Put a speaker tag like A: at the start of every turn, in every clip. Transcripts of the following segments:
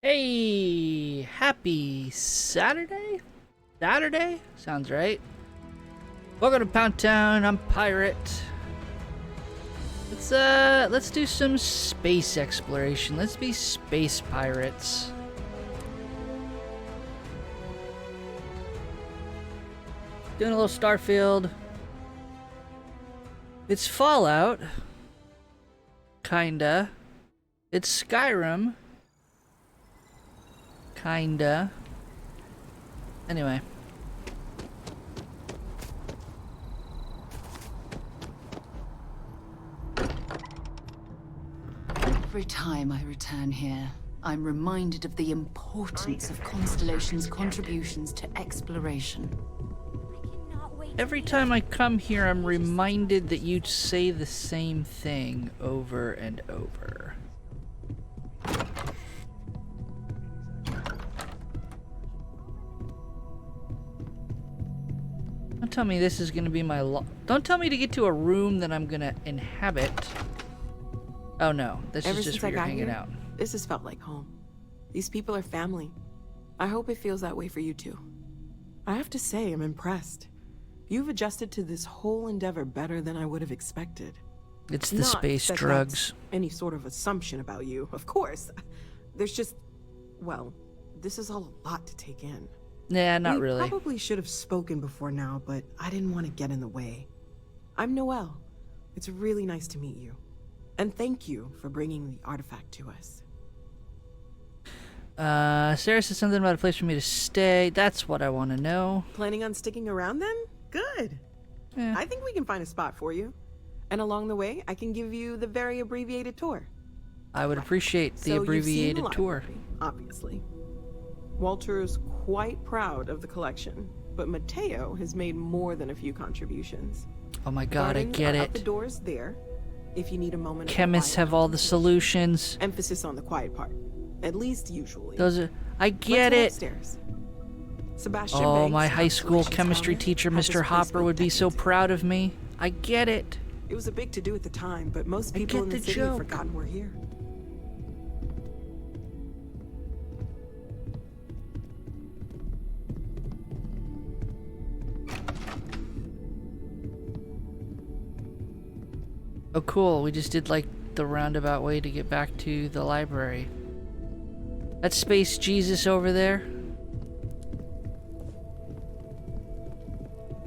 A: Hey, happy Saturday? Saturday? Sounds right. Welcome to Pound Town. I'm Pirate. Let's do some space exploration. Let's be space pirates. Doing a little Starfield. It's Fallout. Kinda. It's Skyrim. Kinda. Anyway.
B: Every time I return here, I'm reminded of the importance of Constellation's contributions to exploration.
A: Every time I come here, I'm reminded that you say the same thing over and over. Don't tell me this is gonna be my Don't tell me to get to a room that I'm gonna inhabit. Oh no, this is just where you're hanging out.
C: This has felt like home. These people are family. I hope it feels that way for you too. I have to say, I'm impressed. You've adjusted to this whole endeavor better than I would have expected.
A: It's the space drugs.
C: Any sort of assumption about you, of course. There's just, well, this is all a lot to take in.
A: Nah, not
C: we
A: really.
C: Probably should have spoken before now, but I didn't want to get in the way. I'm Noelle. It's really nice to meet you. And thank you for bringing the artifact to us.
A: Sarah said something about a place for me to stay. That's what I want to know.
C: Planning on sticking around then? Good.
A: Yeah.
C: I think we can find a spot for you. And along the way, I can give you the very abbreviated tour.
A: I would appreciate the abbreviated tour.
C: Obviously. Walter is quite proud of the collection, but Mateo has made more than a few contributions.
A: Oh my god, I get
C: Out the
A: it.
C: doors there, if you need a moment.
A: Chemists have all the solutions.
C: Emphasis on the quiet part, at least usually.
A: Those are. I get it.
C: Upstairs. Sebastian
A: Oh,
C: Banks,
A: my high school
C: Constellation's
A: chemistry
C: founder,
A: teacher,
C: had this
A: Mr.
C: place
A: Hopper,
C: built
A: would be so
C: decades
A: proud of me. I get it.
C: It was a big to-do at the time, but most people
A: get
C: in the
A: the
C: city have
A: joke.
C: forgotten we're here.
A: Oh, cool. We just did like the roundabout way to get back to the library. That's Space Jesus over there.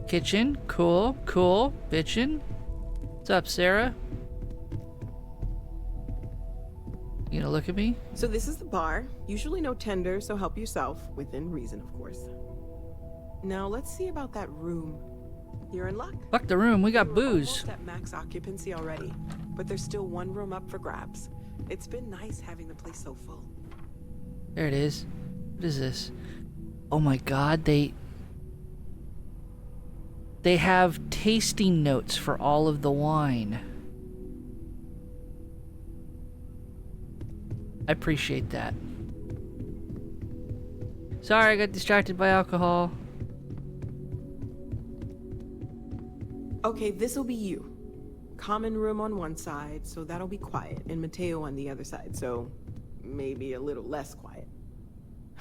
A: Kitchen. Cool. Cool. Bitchin'. What's up, Sarah? You gonna look at me?
C: So this is the bar. Usually no tender, so help yourself, within reason, of course. Now let's see about that room. You're in luck.
A: Fuck the room. We got
C: We're
A: booze.
C: almost at max occupancy already, but there's still one room up for grabs. It's been nice having the place so full.
A: There it is. What is this? Oh my god, they have tasting notes for all of the wine. I appreciate that. Sorry, I got distracted by alcohol.
C: Okay, this'll be you. Common room on one side, so that'll be quiet, and Mateo on the other side, so maybe a little less quiet.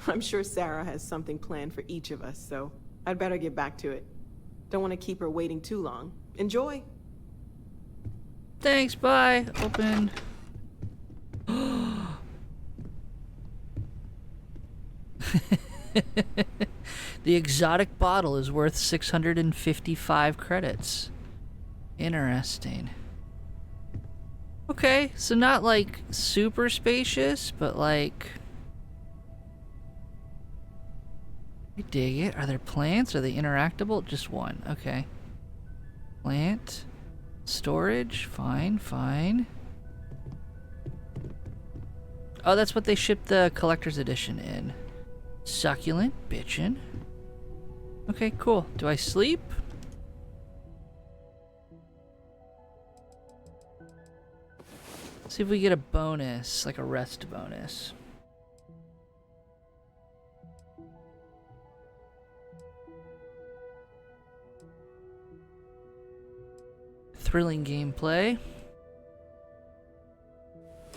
C: I'm sure Sarah has something planned for each of us, so I'd better get back to it. Don't want to keep her waiting too long. Enjoy!
A: Thanks, bye. Open. The exotic bottle is worth 655 credits. Interesting. Okay, so not like super spacious, but like... I dig it. Are there plants? Are they interactable? Just one. Okay. Plant. Storage. Fine, fine. Oh, that's what they shipped the collector's edition in. Succulent. Bitchin'. Okay, cool. Do I sleep? See if we get a bonus, like a rest bonus. Thrilling gameplay.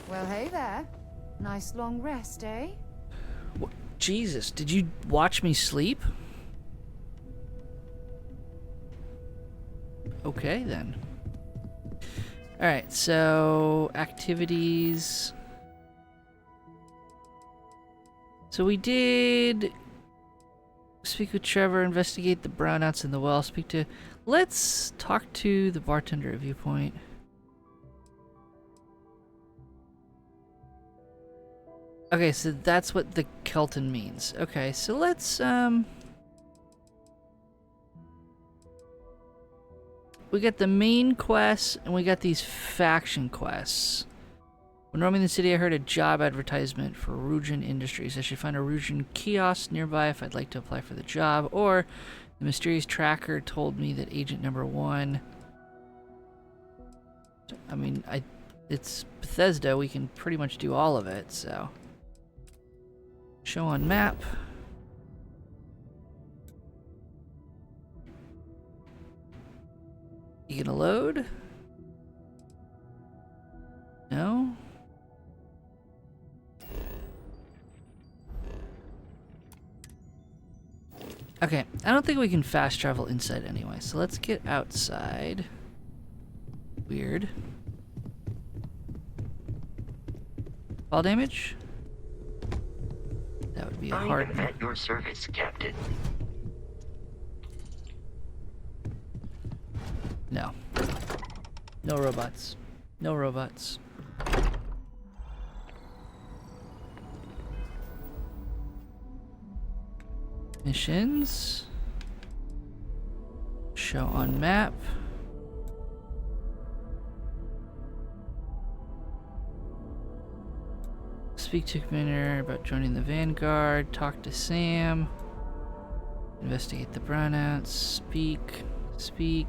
B: Well, hey there. Nice long rest, eh?
A: Jesus, did you watch me sleep? Okay, then. Alright, so activities. So we did speak with Trevor, investigate the brownouts in the well, let's talk to the bartender at Viewpoint. Okay, so that's what the Kelton means. Okay, so let's, we got the main quests, and we got these faction quests. When roaming the city, I heard a job advertisement for Rugen Industries. I should find a Rugen kiosk nearby if I'd like to apply for the job, or the mysterious tracker told me that agent number 1... I mean, it's Bethesda, we can pretty much do all of it, so... Show on map. You gonna load? No? Okay, I don't think we can fast travel inside anyway, so let's get outside. Weird. Fall damage? That would be a hard one.
D: At your service, Captain.
A: No. No robots. No robots. Missions. Show on map. Speak to Commander about joining the Vanguard. Talk to Sam. Investigate the brownouts. Speak. Speak.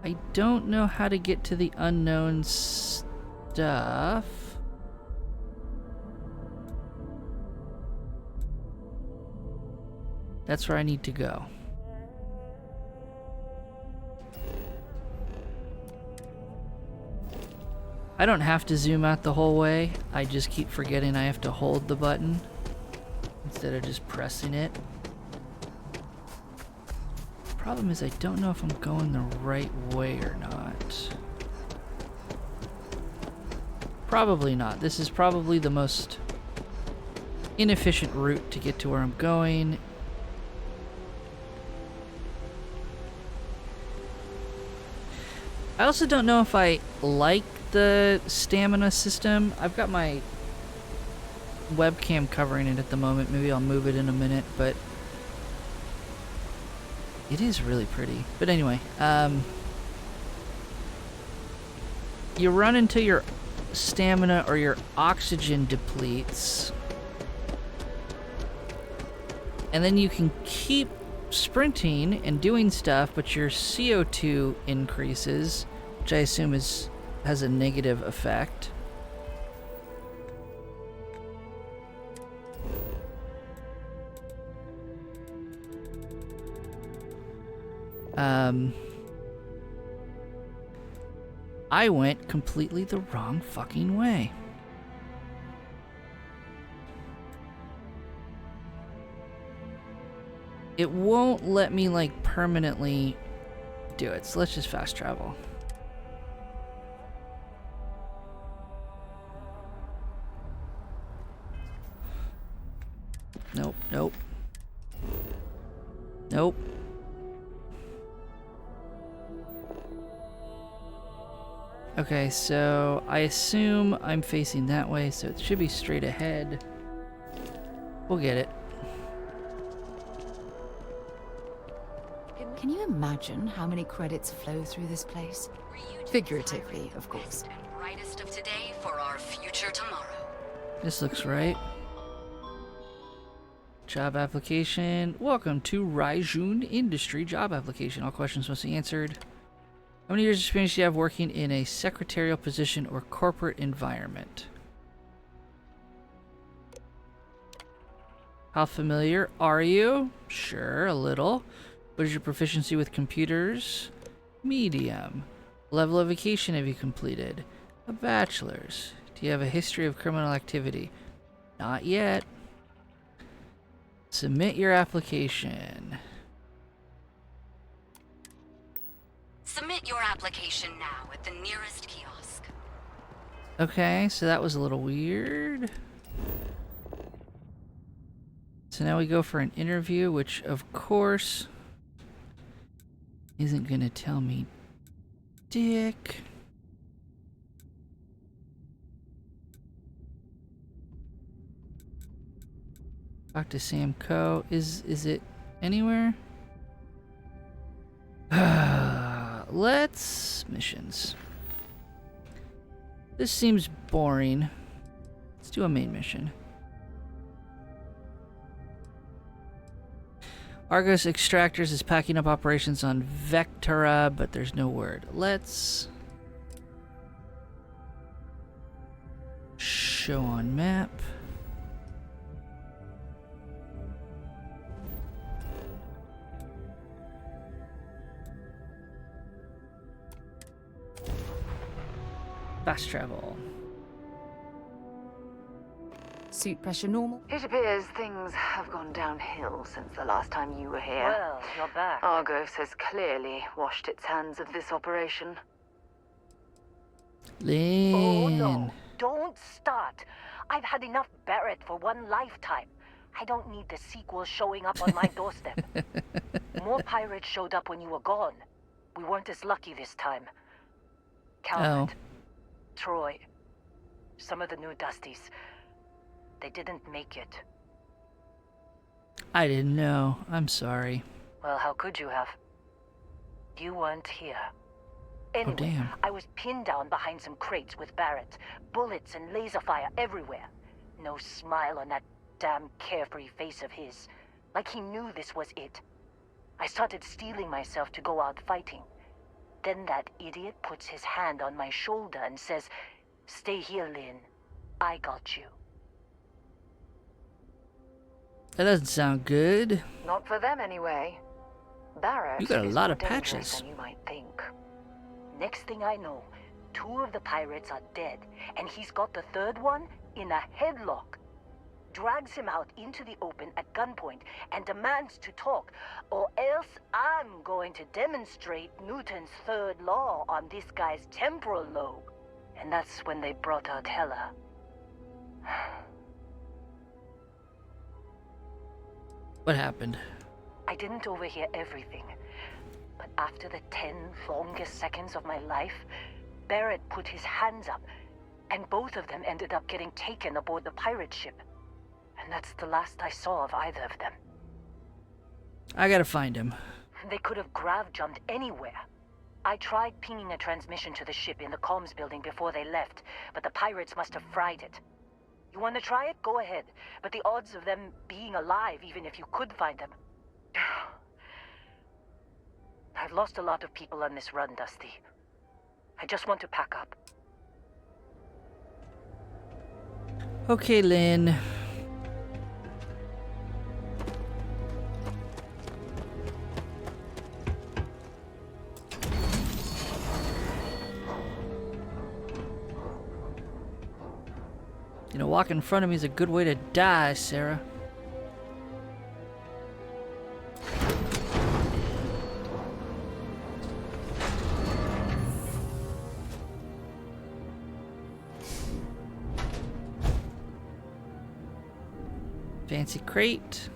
A: I don't know how to get to the unknown stuff. That's where I need to go. I don't have to zoom out the whole way. I just keep forgetting I have to hold the button instead of just pressing it. Problem is I don't know if I'm going the right way or not. Probably not. This is probably the most inefficient route to get to where I'm going. I also don't know if I like the stamina system. I've got my webcam covering it at the moment. Maybe I'll move it in a minute, but it is really pretty. But anyway, you run until your stamina or your oxygen depletes, and then you can keep sprinting and doing stuff, but your CO2 increases, which I assume has a negative effect. I went completely the wrong fucking way. It won't let me, like, permanently do it, so let's just fast travel. Nope, nope. Nope. Okay, so I assume I'm facing that way, so it should be straight ahead. We'll get it.
B: Can you imagine how many credits flow through this place? Figuratively, of course.
E: And brightest of today for our future tomorrow.
A: This looks right. Job application. Welcome to Raijun Industry job application. All questions must be answered. How many years of experience do you have working in a secretarial position or corporate environment? How familiar are you? Sure, a little. What is your proficiency with computers? Medium. Level of vacation have you completed? A bachelor's. Do you have a history of criminal activity? Not yet. Submit your application.
E: Submit your application now at the nearest kiosk.
A: Okay, so that was a little weird. So now we go for an interview, which of course isn't gonna tell me dick. Talk to Sam Coe. Is it anywhere? Let's missions. This seems boring. Let's do a main mission. Argos Extractors is packing up operations on Vectura, but there's no word. Let's show on map. Fast travel.
B: Suit pressure normal?
D: It appears things have gone downhill since the last time you were here.
F: Well, you're back.
D: Argos has clearly washed its hands of this operation.
A: Lynn.
F: Oh no, don't start. I've had enough Barrett for one lifetime. I don't need the sequel showing up on my doorstep. More pirates showed up when you were gone. We weren't as lucky this time. Calvert, Troy, some of the new Dusties. They didn't make it.
A: I didn't know. I'm sorry.
F: Well, how could you have? You weren't here. Anyway,
A: damn.
F: I was pinned down behind some crates with Barrett. Bullets and laser fire everywhere. No smile on that damn carefree face of his. Like he knew this was it. I started steeling myself to go out fighting. Then that idiot puts his hand on my shoulder and says, "Stay here, Lynn. I got you."
A: That doesn't sound good.
D: Not for them, anyway. Barrett
A: You got a
D: is
A: lot
D: more
A: of
D: dangerous
A: patches.
D: than you might think.
F: Next thing I know, 2 of the pirates are dead, and he's got the third one in a headlock. Drags him out into the open at gunpoint and demands to talk, or else I'm going to demonstrate Newton's third law on this guy's temporal lobe. And that's when they brought out Hela.
A: What happened?
F: I didn't overhear everything, but after the 10 longest seconds of my life, Barrett put his hands up, and both of them ended up getting taken aboard the pirate ship. And that's the last I saw of either of them.
A: I gotta find him.
F: They could have grav-jumped anywhere. I tried pinging a transmission to the ship in the comms building before they left, but the pirates must have fried it. You want to try it? Go ahead. But the odds of them being alive, even if you could find them... I've lost a lot of people on this run, Dusty. I just want to pack up.
A: Okay, Lynn. You know, walk in front of me is a good way to die, Sarah. Fancy crate.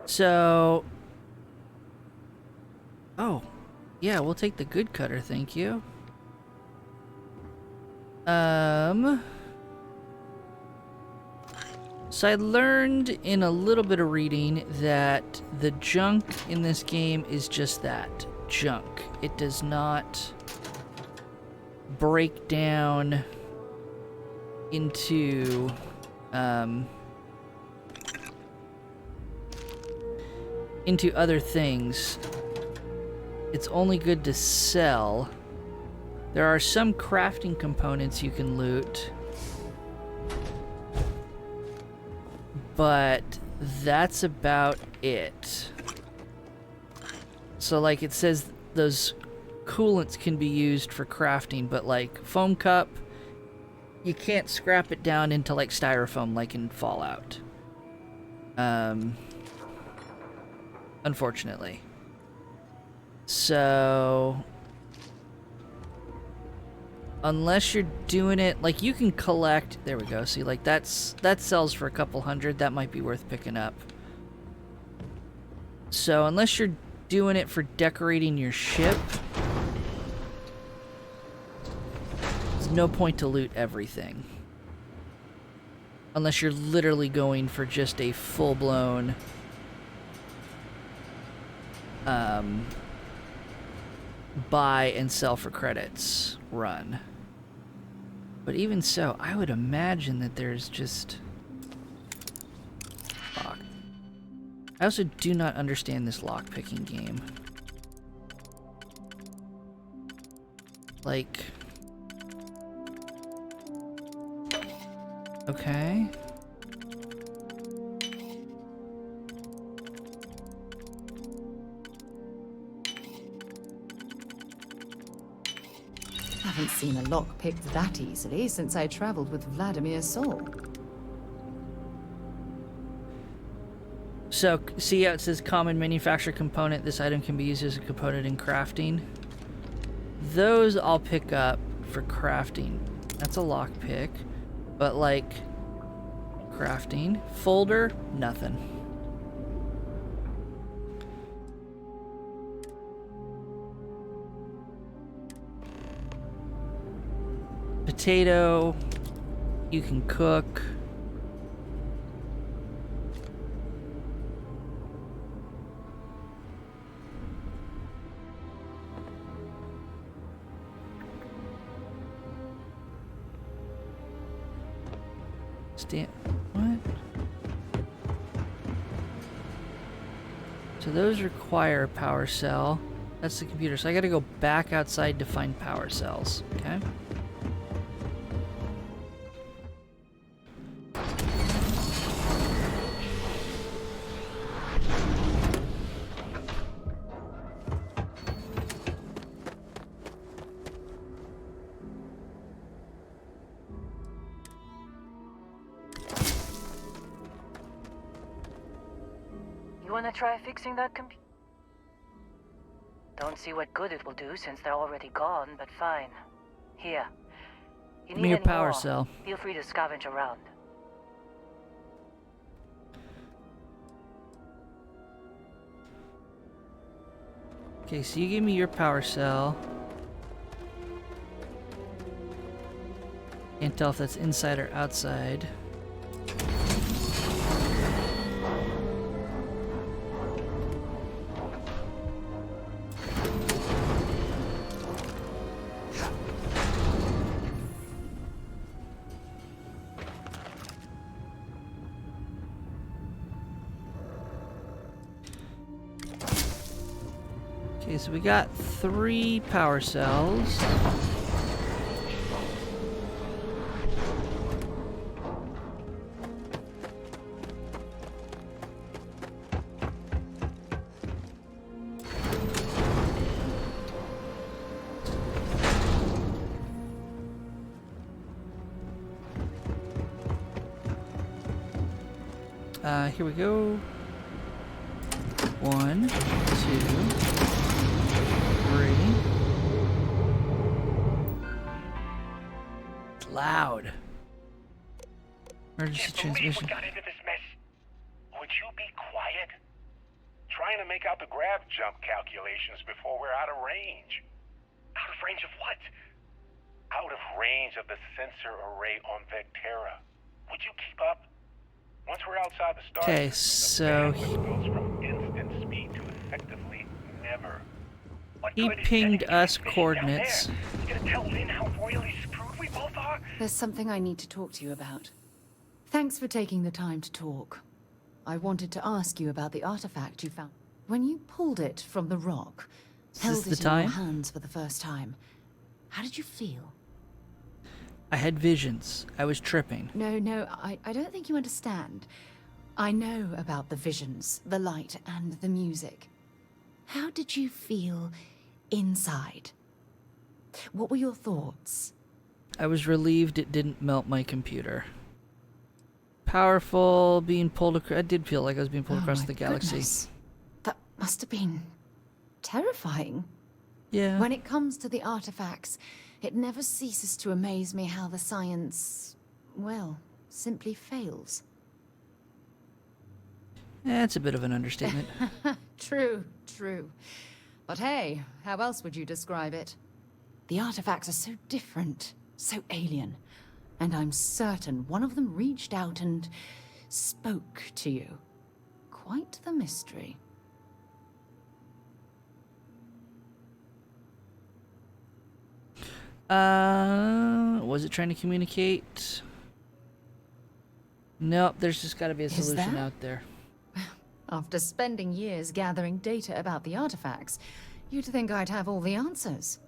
A: So... Oh. Yeah, we'll take the good cutter, thank you. So I learned in a little bit of reading that the junk in this game is just that, junk. It does not break down into other things. It's only good to sell. There are some crafting components you can loot, but that's about it. So like it says those coolants can be used for crafting, but like foam cup, you can't scrap it down into like styrofoam like in Fallout. Unfortunately. So unless you're doing it like you can collect, there we go. See, like that sells for a couple hundred. That might be worth picking up. So unless you're doing it for decorating your ship, there's no point to loot everything. Unless you're literally going for just a full-blown buy and sell for credits run. But even so, I would imagine that there's just... Fuck. I also do not understand this lockpicking game. Like... Okay.
B: Haven't seen a lock picked that easily since I traveled with Vladimir Sol.
A: So, see how it says common manufacturer component? This item can be used as a component in crafting. Those I'll pick up for crafting. That's a lockpick. But, like, crafting. Folder, nothing. Potato, you can cook. What? So those require a power cell. That's the computer. So I gotta go back outside to find power cells. Okay.
F: Wanna try fixing that computer? Don't see what good it will do since they're already gone, but fine. Here. You
A: Give me
F: need
A: your
F: any
A: power
F: more?
A: cell.
F: Feel free to scavenge around.
A: Okay, so you give me your power cell. Can't tell if that's inside or outside. Okay, so we got 3 power cells. Here we go. 1, 2, 3. It's loud. Emergency transmission.
G: We got into this mess. Would you be quiet? Trying to make out the grav jump calculations before we're out of range. Out of range of what? Out of range of the sensor array on Vectera. Would you keep up? Once we're outside the star,
A: Okay, so
G: the bandwidth goes from instant speed to effectively never. What
A: he
G: good is
A: pinged
G: sending
A: us
G: transmission down
A: coordinates.
G: there? You gonna tell Lynn how royally screwed we both are?
B: There's something I need to talk to you about. Thanks for taking the time to talk. I wanted to ask you about the artifact you found. When you pulled it from the rock, held
A: the
B: it in
A: time?
B: your hands for the first time, how did you feel?
A: I had visions. I was tripping.
B: No, I don't think you understand. I know about the visions, the light, and the music. How did you feel inside? What were your thoughts?
A: I was relieved it didn't melt my computer. Powerful, being pulled across. I did feel like I was being pulled across
B: my
A: the galaxy.
B: goodness. That must have been terrifying.
A: Yeah.
B: When it comes to the artifacts, it never ceases to amaze me how the science, well, simply fails.
A: That's a bit of an understatement.
B: True, true. But hey, how else would you describe it? The artifacts are so different, so alien. And I'm certain one of them reached out and spoke to you. Quite the mystery.
A: Was it trying to communicate? Nope, there's just gotta be a solution out there.
B: After spending years gathering data about the artifacts, you'd think I'd have all the answers.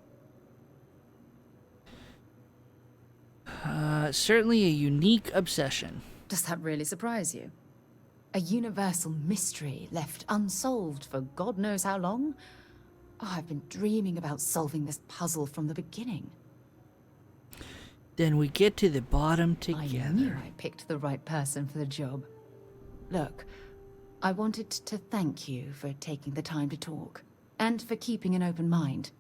A: Certainly a unique obsession.
B: Does that really surprise you? A universal mystery left unsolved for God knows how long? Oh, I've been dreaming about solving this puzzle from the beginning.
A: Then we get to the bottom
B: I knew
A: together.
B: I picked the right person for the job. Look, I wanted to thank you for taking the time to talk, and for keeping an open mind.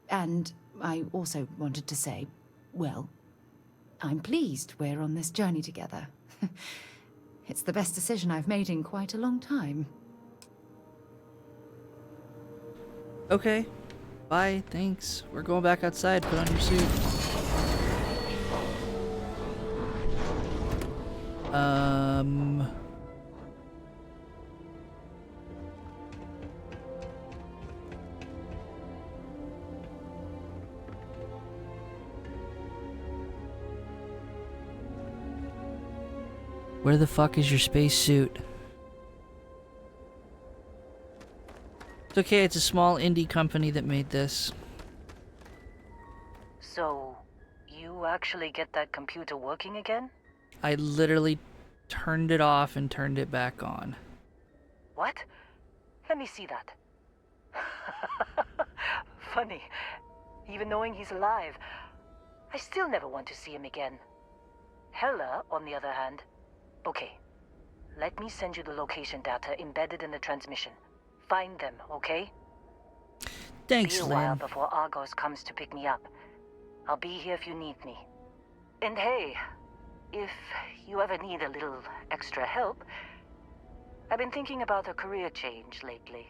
B: And I also wanted to say, well, I'm pleased we're on this journey together. It's the best decision I've made in quite a long time.
A: Okay. Bye, thanks. We're going back outside. Put on your suit. Where the fuck is your spacesuit? It's okay, it's a small indie company that made this.
F: So, you actually get that computer working again?
A: I literally turned it off and turned it back on.
F: What? Let me see that. Funny. Even knowing he's alive, I still never want to see him again. Hella, on the other hand. Okay. Let me send you the location data embedded in the transmission. Find them, okay?
A: Thanks,
F: Be a while
A: Lynn.
F: before Argos comes to pick me up. I'll be here if you need me. And hey, if you ever need a little extra help, I've been thinking about a career change lately.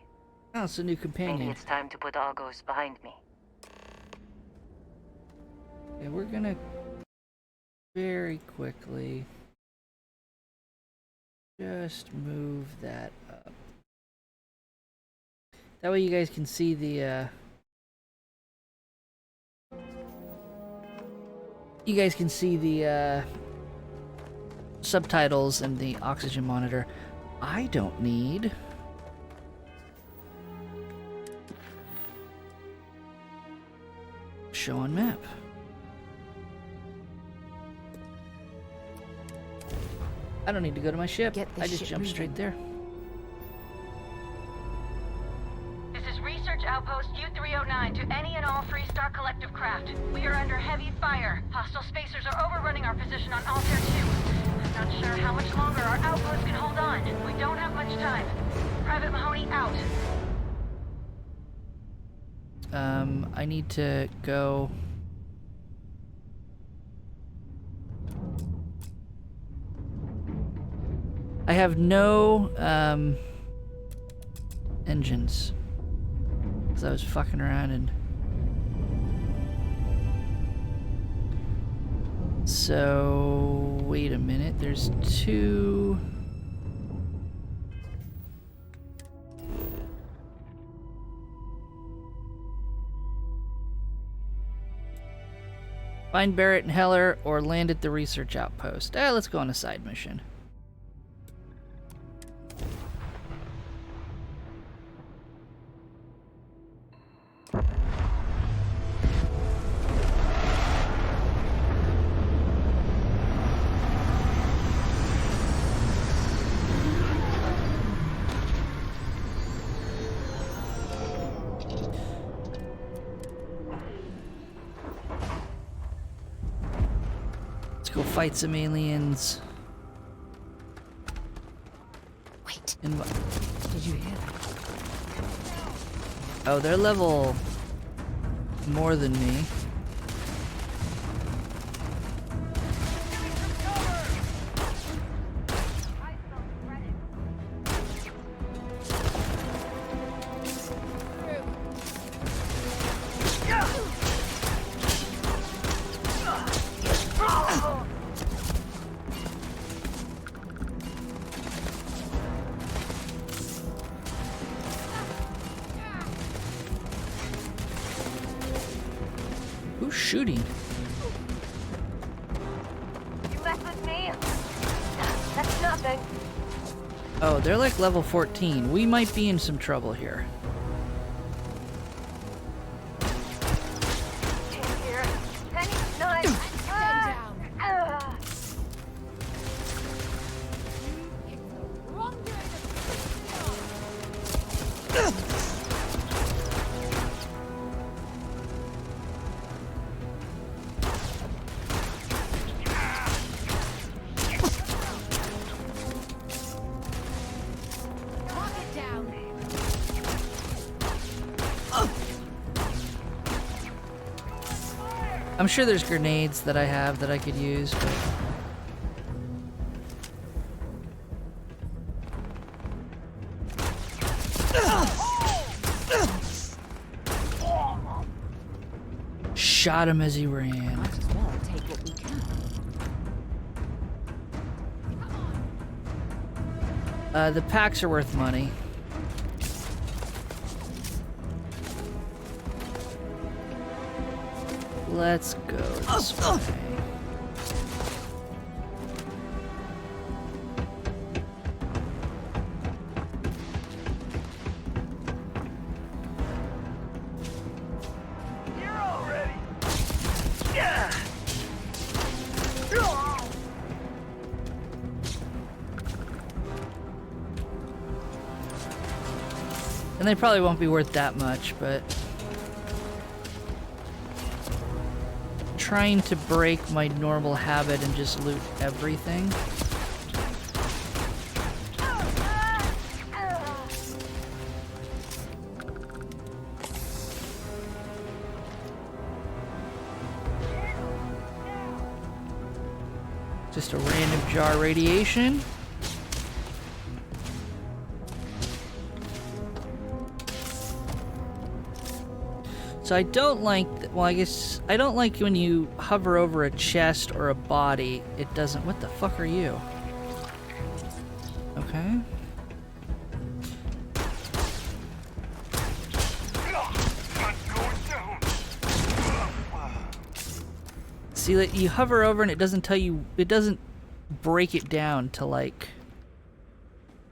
A: Oh, it's a new
F: Maybe
A: companion.
F: it's time to put Argos behind me.
A: Yeah, we're gonna very quickly just move that up. That way you guys can see the subtitles and the oxygen monitor. I don't need show on map. I don't need to go to my ship.
B: Get the
A: I just
B: ship
A: jumped
B: moving.
A: straight there.
H: This is Research Outpost U-309 to any and all Freestar Collective craft. We are under heavy fire. Hostile spacers are overrunning our position on Altair 2. I'm not sure how much longer our outpost can hold on. We don't have much time. Private Mahoney out.
A: I need to go. I have no engines. Because I was fucking around and so wait a minute, there's two. Find Barrett and Heller or land at the research outpost. Let's go on a side mission. go fight some aliens.
B: Wait,
A: In
B: did you hear that?
A: oh, they're level more than me. Who's shooting?
F: You mess with me? That's nothing.
A: Oh, they're like level 14. We might be in some trouble here.
F: Here. Penny, knife.
A: I'm sure there's grenades that I have that I could use, but... Shot him as he ran.
B: Might as well take what we can.
A: The packs are worth money. Let's go this way. And they probably won't be worth that much, but... trying to break my normal habit and just loot everything. Just a random jar radiation. So I don't like, well, I guess, I don't like when you hover over a chest or a body, it doesn't, what the fuck are you? Okay. See, like, you hover over and it doesn't tell you, it doesn't break it down to like,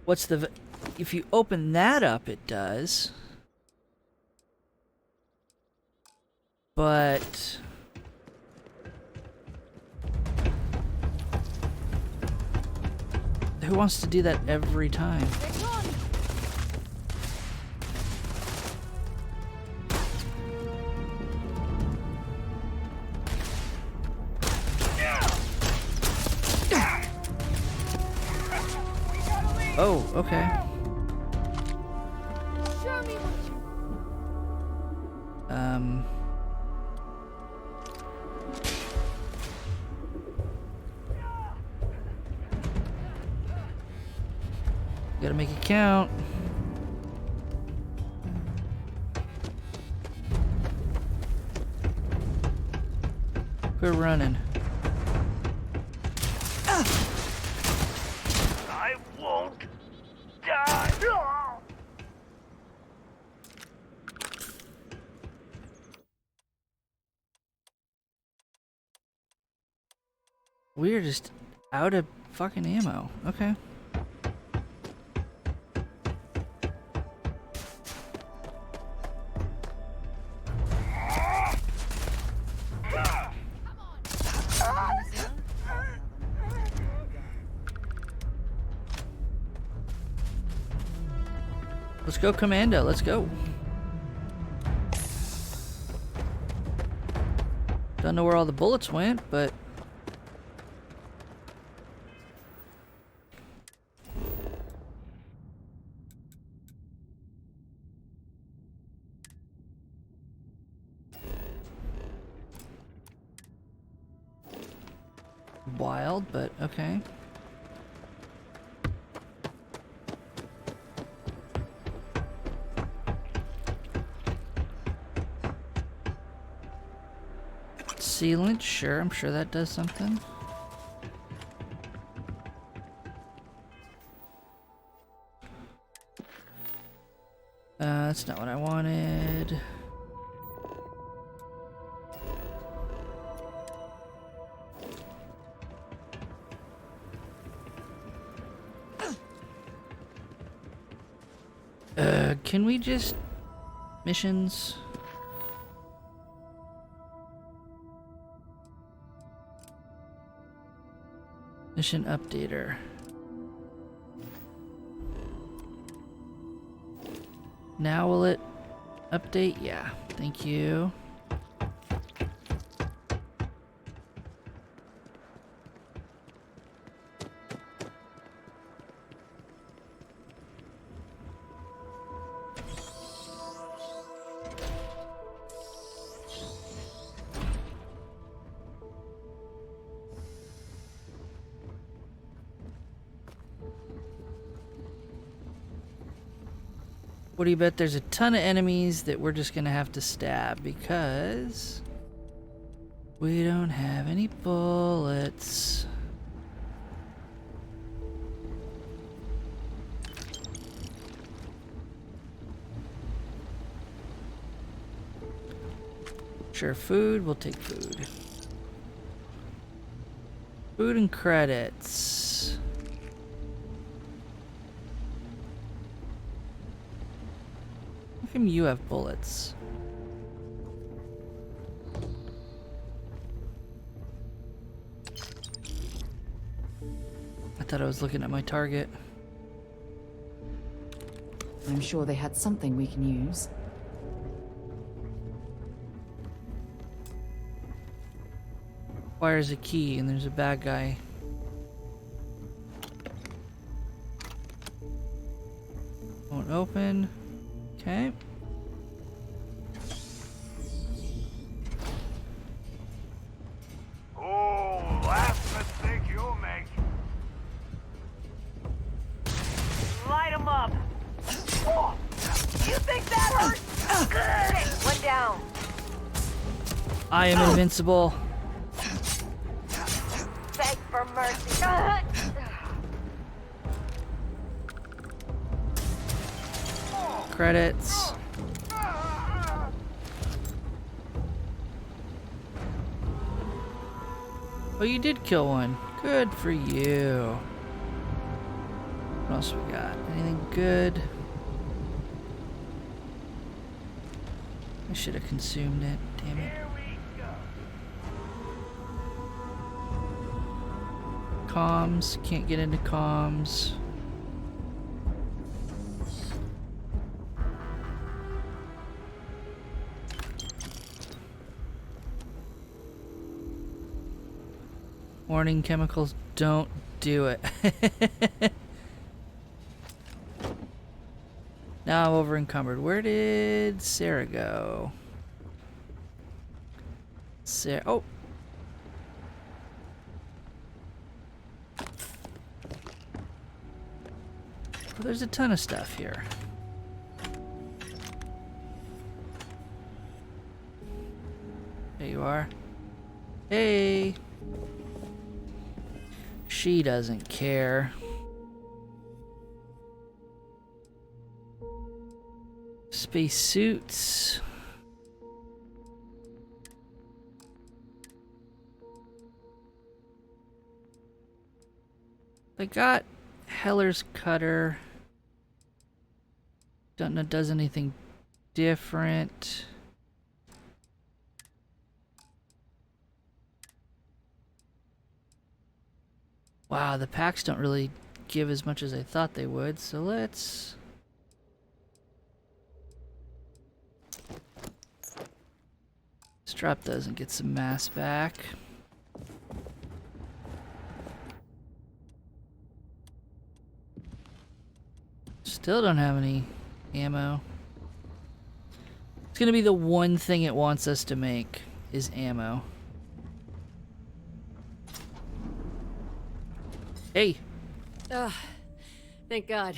A: what's the, if you open that up, it does. But who wants to do that every time? Oh, okay. Gotta make it count. Quit running.
G: I won't die.
A: We're just out of fucking ammo. Okay. Let's go, Commando. Let's go. Don't know where all the bullets went, but Wild, but okay. Sealant, sure, I'm sure that does something. That's not what I wanted. Can we just... missions? Mission updater. Now will it update? Yeah, thank you. What do you bet? There's a ton of enemies that we're just gonna have to stab because we don't have any bullets. Sure, food, we'll take food. Food and credits. How come you have bullets? I thought I was looking at my target.
B: I'm sure they had something we can use.
A: Requires a key and there's a bad guy. Won't open. Okay.
G: Oh, last mistake you'll make.
F: Light him up! Oh, you think that hurt? Good! One down.
A: I am invincible.
F: Beg for mercy.
A: Credits. Oh, you did kill one. Good for you. What else we got? Anything good? I should have consumed it. Damn it. Comms. Can't get into comms. Warning, chemicals don't do it. Now I'm over encumbered. Where did Sarah go? Sarah. Oh. Well, there's a ton of stuff here. There you are. Hey. She doesn't care. Space suits. I got Heller's cutter. Don't know if it does anything different. Wow, the packs don't really give as much as I thought they would, so let's drop those and get some mass back. Still don't have any ammo. It's gonna be the one thing it wants us to make is ammo. Hey.
I: Ugh. Thank God.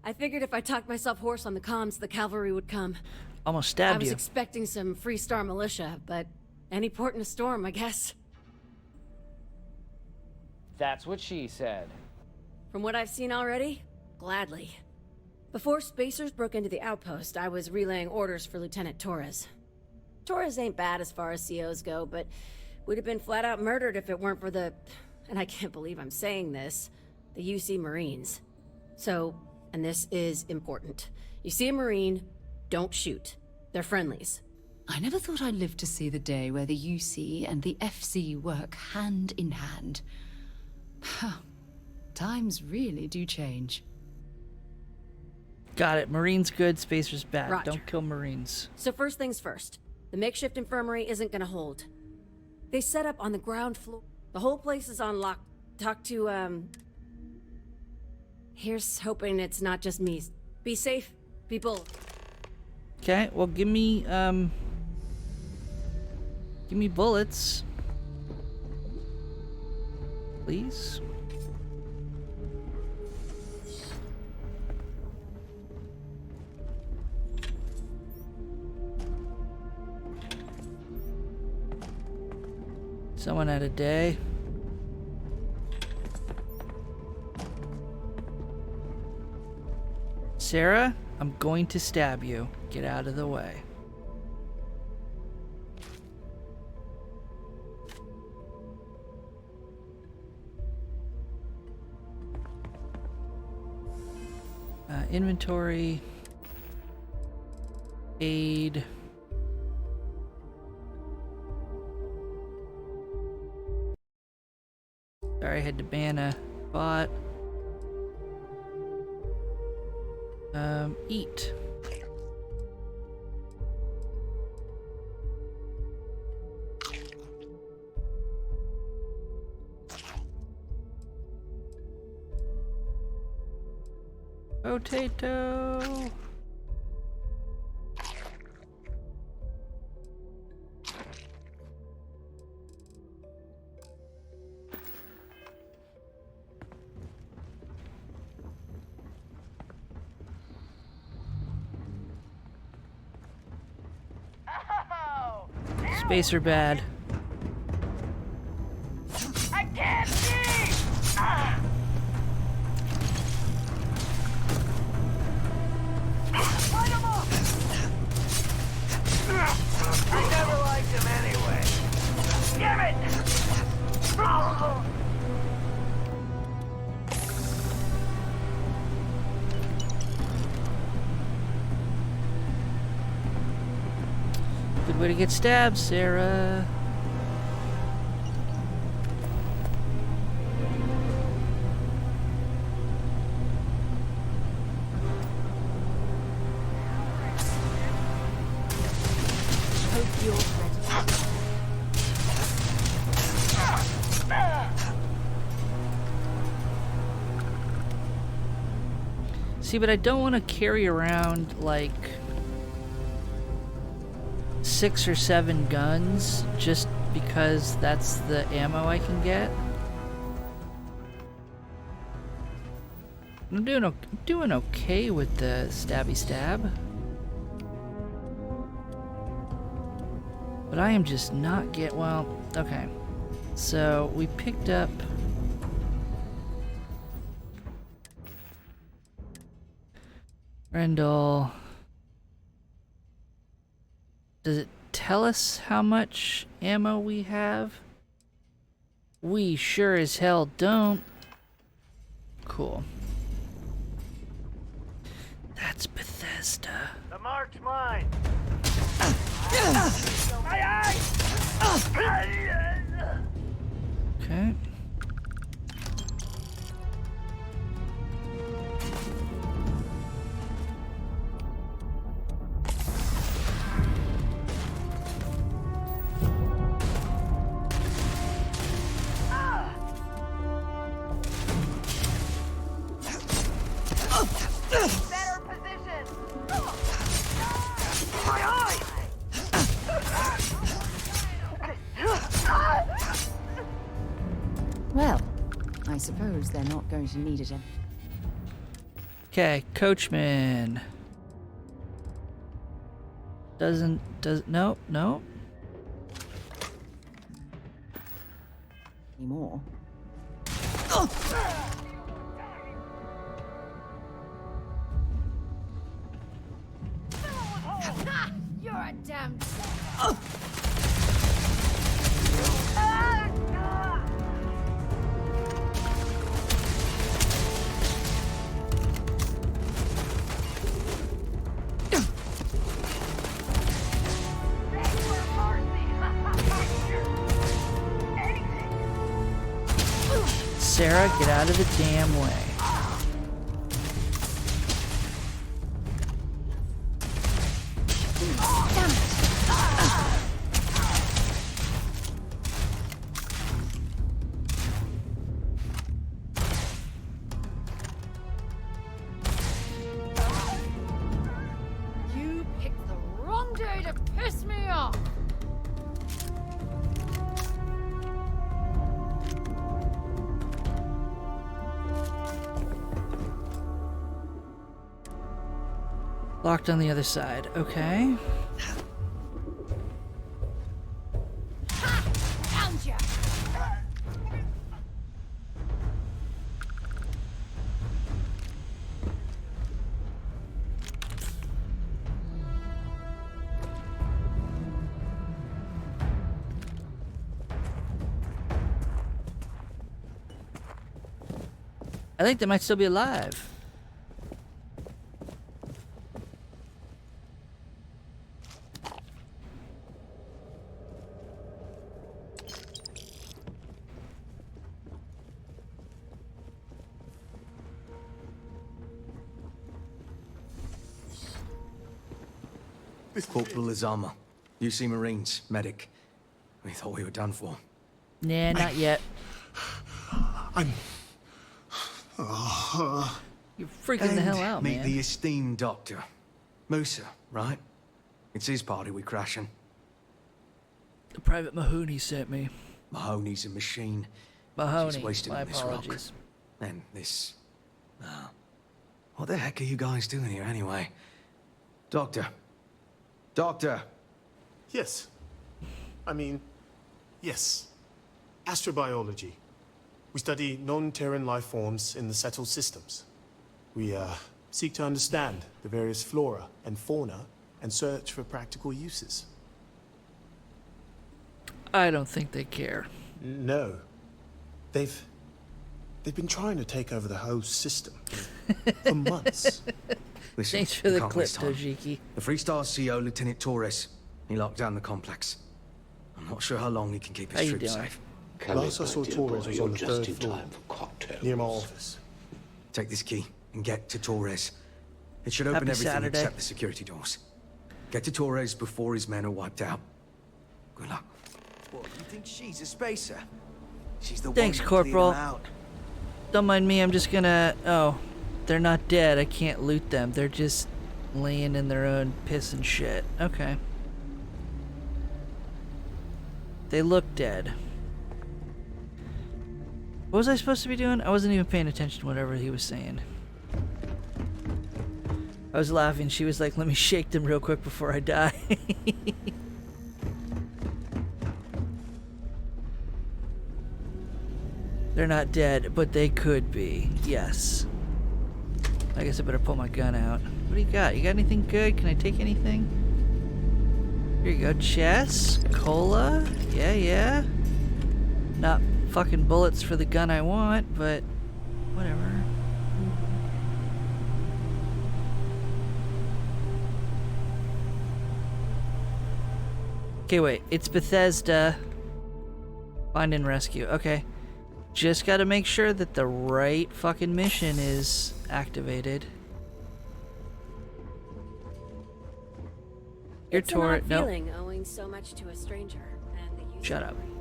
I: I figured if I talked myself hoarse on the comms, the cavalry would come.
A: Almost
I: I
A: stabbed
I: was
A: you.
I: expecting some Free Star militia, but any port in a storm, I guess.
J: That's what she said.
I: From what I've seen already, gladly. Before Spacers broke into the outpost, I was relaying orders for Lieutenant Torres. Torres ain't bad as far as COs go, but would have been flat out murdered if it weren't for the... and I can't believe I'm saying this... the UC Marines. So, and this is important. You see a Marine, don't shoot. They're friendlies.
B: I never thought I'd live to see the day where the UC and the FC work hand in hand. Times really do change.
A: Got it. Marines good, Spacers bad.
I: Roger.
A: Don't kill Marines.
I: So first things first. The makeshift infirmary isn't gonna hold. They set up on the ground floor. The whole place is on lock. Talk to, Here's hoping it's not just me. Be safe, people.
A: Okay, well give me bullets. Please. Someone had a day. Sarah, I'm going to stab you. Get out of the way. Inventory. Aid. Sorry, I had to ban a bot. Eat. Potato. Spacer bad.
F: I can't see! Ah! Light him up! I never liked him anyway. Damn it!
A: Good way to get stabbed, Sarah.
B: Hope you're ready.
A: See, but I don't want to carry around like 6 or 7 guns just because that's the ammo I can get. I'm doing okay with the stabby stab. But I am just not well, okay. So we picked up Rendell. Does it tell us how much ammo we have? We sure as hell don't. Cool. That's Bethesda.
F: The mark's mine.
A: Okay.
F: Better position. My eye.
B: Well, I I suppose they're not going to need it.
A: Okay, Coachman. Nope.
B: Anymore.
I: You're a damn.
A: Sarah, get out of the damn way.
I: You picked the wrong day to piss me off.
A: Locked on the other side. Okay.
I: Found ya.
A: I think they might still be alive.
K: Corporal Azama, UC Marines, medic. We thought we were done for.
A: Nah, not yet.
L: I'm...
A: You're freaking the hell out,
K: meet
A: man.
K: the esteemed doctor. Musa, right? It's his party we crashing.
A: The Private Mahoney sent me.
K: Mahoney's a machine.
A: Mahoney,
K: She's wasted
A: my
K: on this
A: apologies.
K: rock. And this... what the heck are you guys doing here anyway? Doctor. Doctor!
L: Yes. I mean, yes. Astrobiology. We study non-Terran life forms in the settled systems. We seek to understand the various flora and fauna and search for practical uses.
A: I don't think they care.
L: No. They've been trying to take over the whole system for months.
K: Listen,
A: Thanks for
K: we
A: the
K: can't
A: clip,
K: waste time.
A: Dojiki.
K: The Freestar CO, Lieutenant Torres, he locked down the complex. I'm not sure how long he can keep
A: How
K: his
A: you
K: troops
A: doing?
K: safe.
L: Last I saw Torres was on the third floor, near my office.
K: Take this key and get to Torres. It should open
A: Happy
K: everything
A: Saturday.
K: except the security doors. Get to Torres before his men are wiped out. Good luck. What, you think she's a spacer? She's the
A: Thanks,
K: one who cleared
A: Corporal.
K: them out.
A: Don't mind me, I'm just gonna... Oh, they're not dead. I can't loot them. They're just laying in their own piss and shit. Okay. They look dead. What was I supposed to be doing? I wasn't even paying attention to whatever he was saying. I was laughing. She was like, let me shake them real quick before I die. They're not dead, but they could be. Yes. I guess I better pull my gun out. What do you got? You got anything good? Can I take anything? Here you go. Chess? Cola? Yeah. Not fucking bullets for the gun I want, but whatever. Okay, wait. It's Bethesda. Find and rescue. Okay. Just gotta make sure that the right fucking mission is activated. Your
I: It's
A: turret.
I: an odd
A: Nope.
I: feeling owing so much to a stranger and the use
A: Shut
I: of
A: up.
I: brains.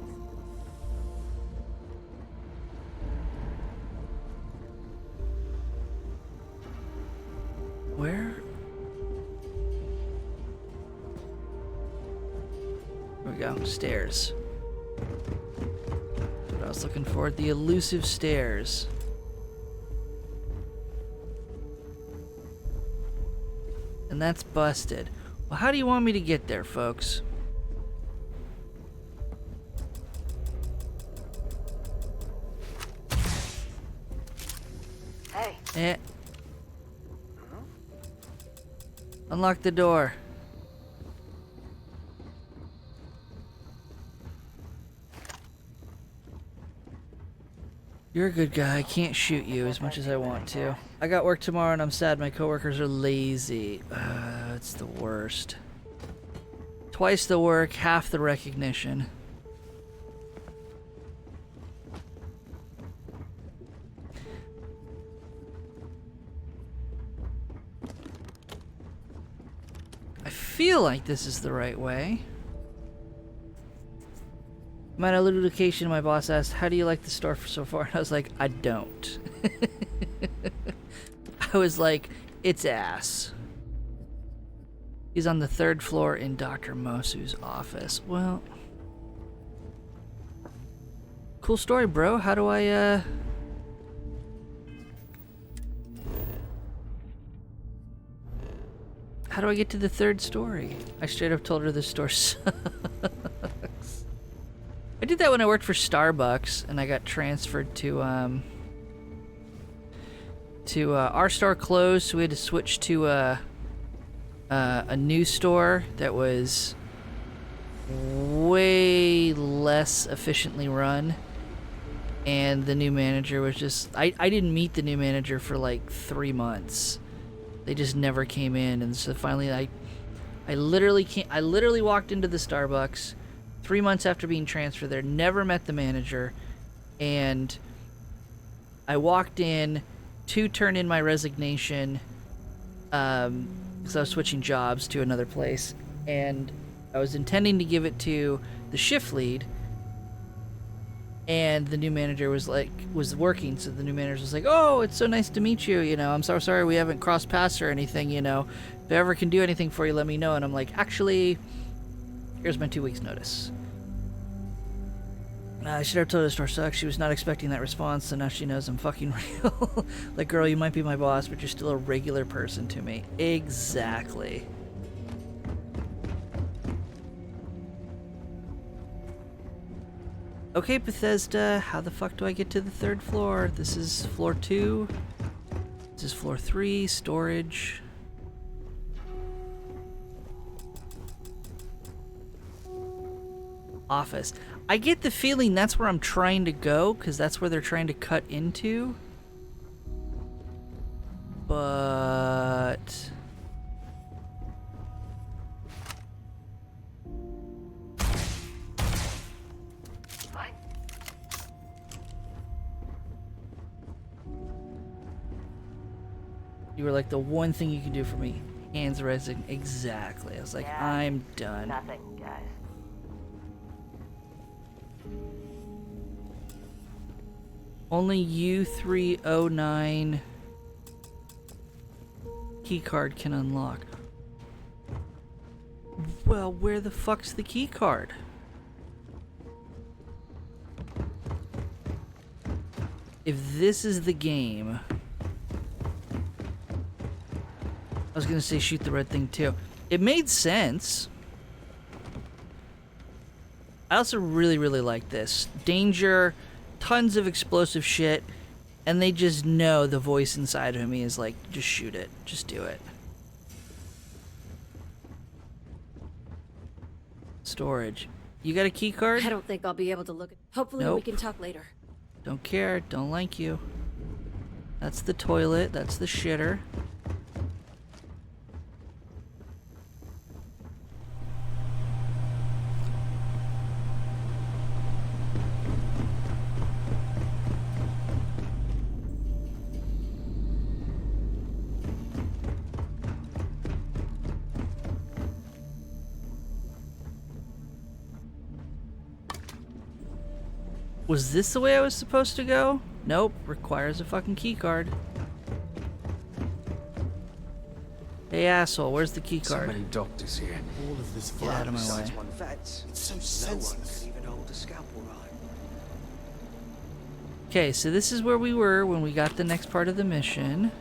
A: Where? There we go. Stairs. That's what I was looking for. The elusive stairs. And that's busted. Well, how do you want me to get there, folks?
F: Hey.
A: Eh. Unlock the door. You're a good guy. I can't shoot you as much as I want to. I got work tomorrow and I'm sad my coworkers are lazy. It's the worst. Twice the work, half the recognition. I feel like this is the right way. I'm at a little location. My boss asked, "How do you like the store so far?" And I was like, "I don't." I was like, "It's ass." He's on the 3rd floor in Dr. Mosu's office. Well, cool story, bro. How do I get to the 3rd story? I straight up told her the store sucks. I did that when I worked for Starbucks, and I got transferred to our store closed, so we had to switch to a new store that was way less efficiently run, and the new manager was just I didn't meet the new manager for like 3 months. They just never came in, and so finally I literally walked into the Starbucks 3 months after being transferred there, never met the manager, and I walked in to turn in my resignation because I was switching jobs to another place, and I was intending to give it to the shift lead, and the new manager was working, so the new manager was like, "Oh, it's so nice to meet you, you know, I'm so sorry we haven't crossed paths or anything, you know, if I ever can do anything for you, let me know." And I'm like, "Actually, here's my 2 weeks notice." I should have told her the store sucks. She was not expecting that response, so now she knows I'm fucking real. Like, girl, you might be my boss, but you're still a regular person to me. Exactly. Okay, Bethesda, how the fuck do I get to the 3rd floor? This is floor 2. This is floor 3, storage. Office. I get the feeling that's where I'm trying to go, because that's where they're trying to cut into. But... you were like the one thing you can do for me. Hands raising. Exactly. I was like, yeah, I'm done.
F: Nothing, guys.
A: Only U309 keycard can unlock. Well, where the fuck's the keycard? If this is the game... I was gonna say shoot the red thing too. It made sense. I also really, really like this. Danger, tons of explosive shit, and they just know the voice inside of me is like, just shoot it, just do it. Storage. You got a key card?
I: I don't think I'll be able to look at. Hopefully we can talk later.
A: Don't care, don't like you. That's the toilet, that's the shitter. Was this the way I was supposed to go? Nope, requires a fucking key card. Hey asshole, where's the key card?
K: So many doctors here.
L: All of this
A: Get out of my way.
K: One vet.
L: It's so
K: No one
L: senseless.
K: can even hold a scalpel right.
A: Okay, so this is where we were when we got the next part of the mission.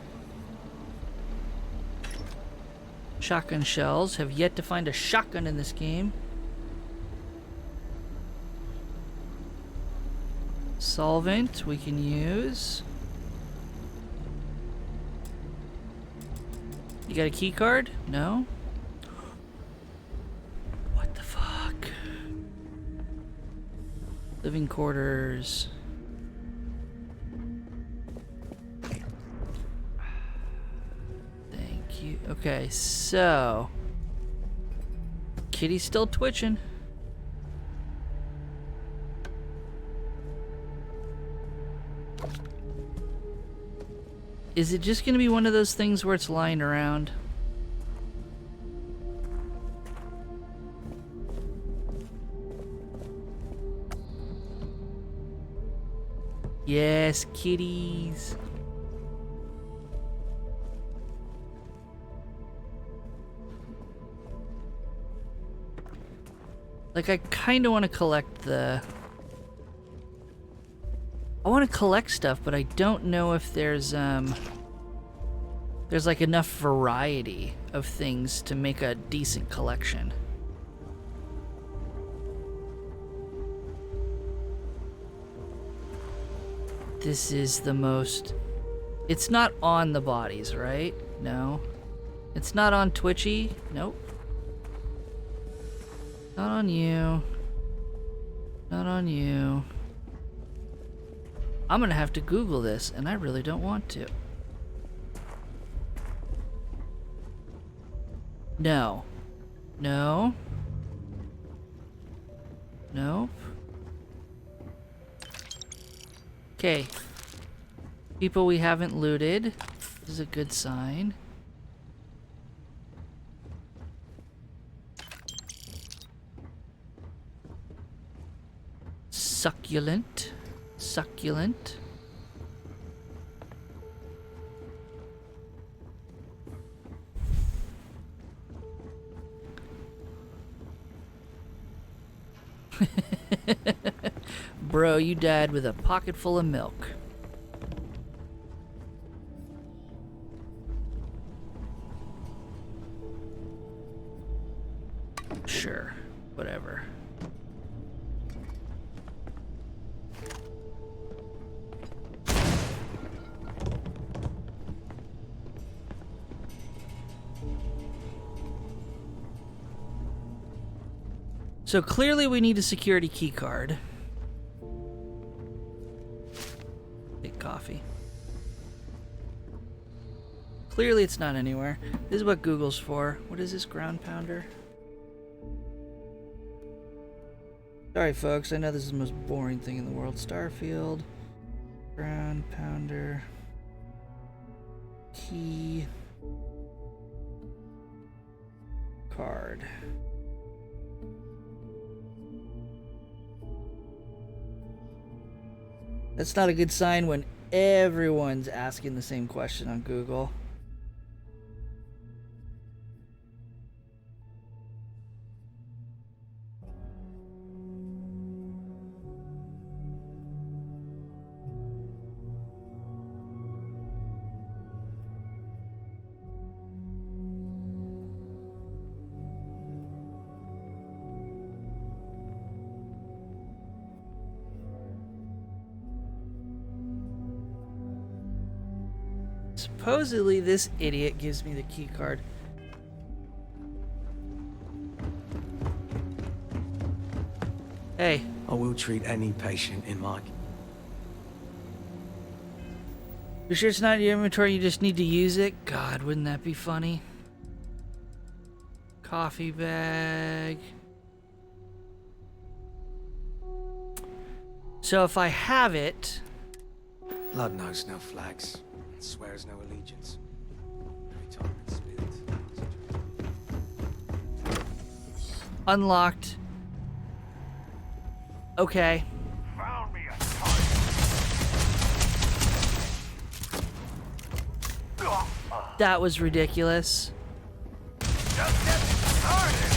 A: Shotgun shells. Have yet to find a shotgun in this game. Solvent we can use. You got a key card? No? What the fuck? Living quarters. Thank you. Okay, so Kitty's still twitching. Is it just gonna be one of those things where it's lying around? Yes, kitties. Like, I kind of want to collect the... I want to collect stuff, but I don't know if there's like enough variety of things to make a decent collection. This is the most... It's not on the bodies, right? No. It's not on Twitchy? Nope. Not on you. Not on you. I'm gonna have to Google this, and I really don't want to. No. No. Nope. Okay. People we haven't looted. This is a good sign. Succulent. Succulent. Bro, you died with a pocket full of milk. Sure, whatever. So clearly we need a security key card. Take coffee. Clearly it's not anywhere. This is what Google's for. What is this ground pounder? Sorry folks, I know this is the most boring thing in the world. Starfield. Ground pounder. Key. Card. That's not a good sign when everyone's asking the same question on Google. Supposedly this idiot gives me the key card. Hey.
K: I will treat any patient in my...
A: You sure it's not in your inventory, you just need to use it? God, wouldn't that be funny? Coffee bag. So if I have it...
K: Blood knows no flags. Swears no allegiance. Every time it's split.
A: Unlocked. Okay.
G: Found me a target.
A: That was ridiculous.
G: Just getting started.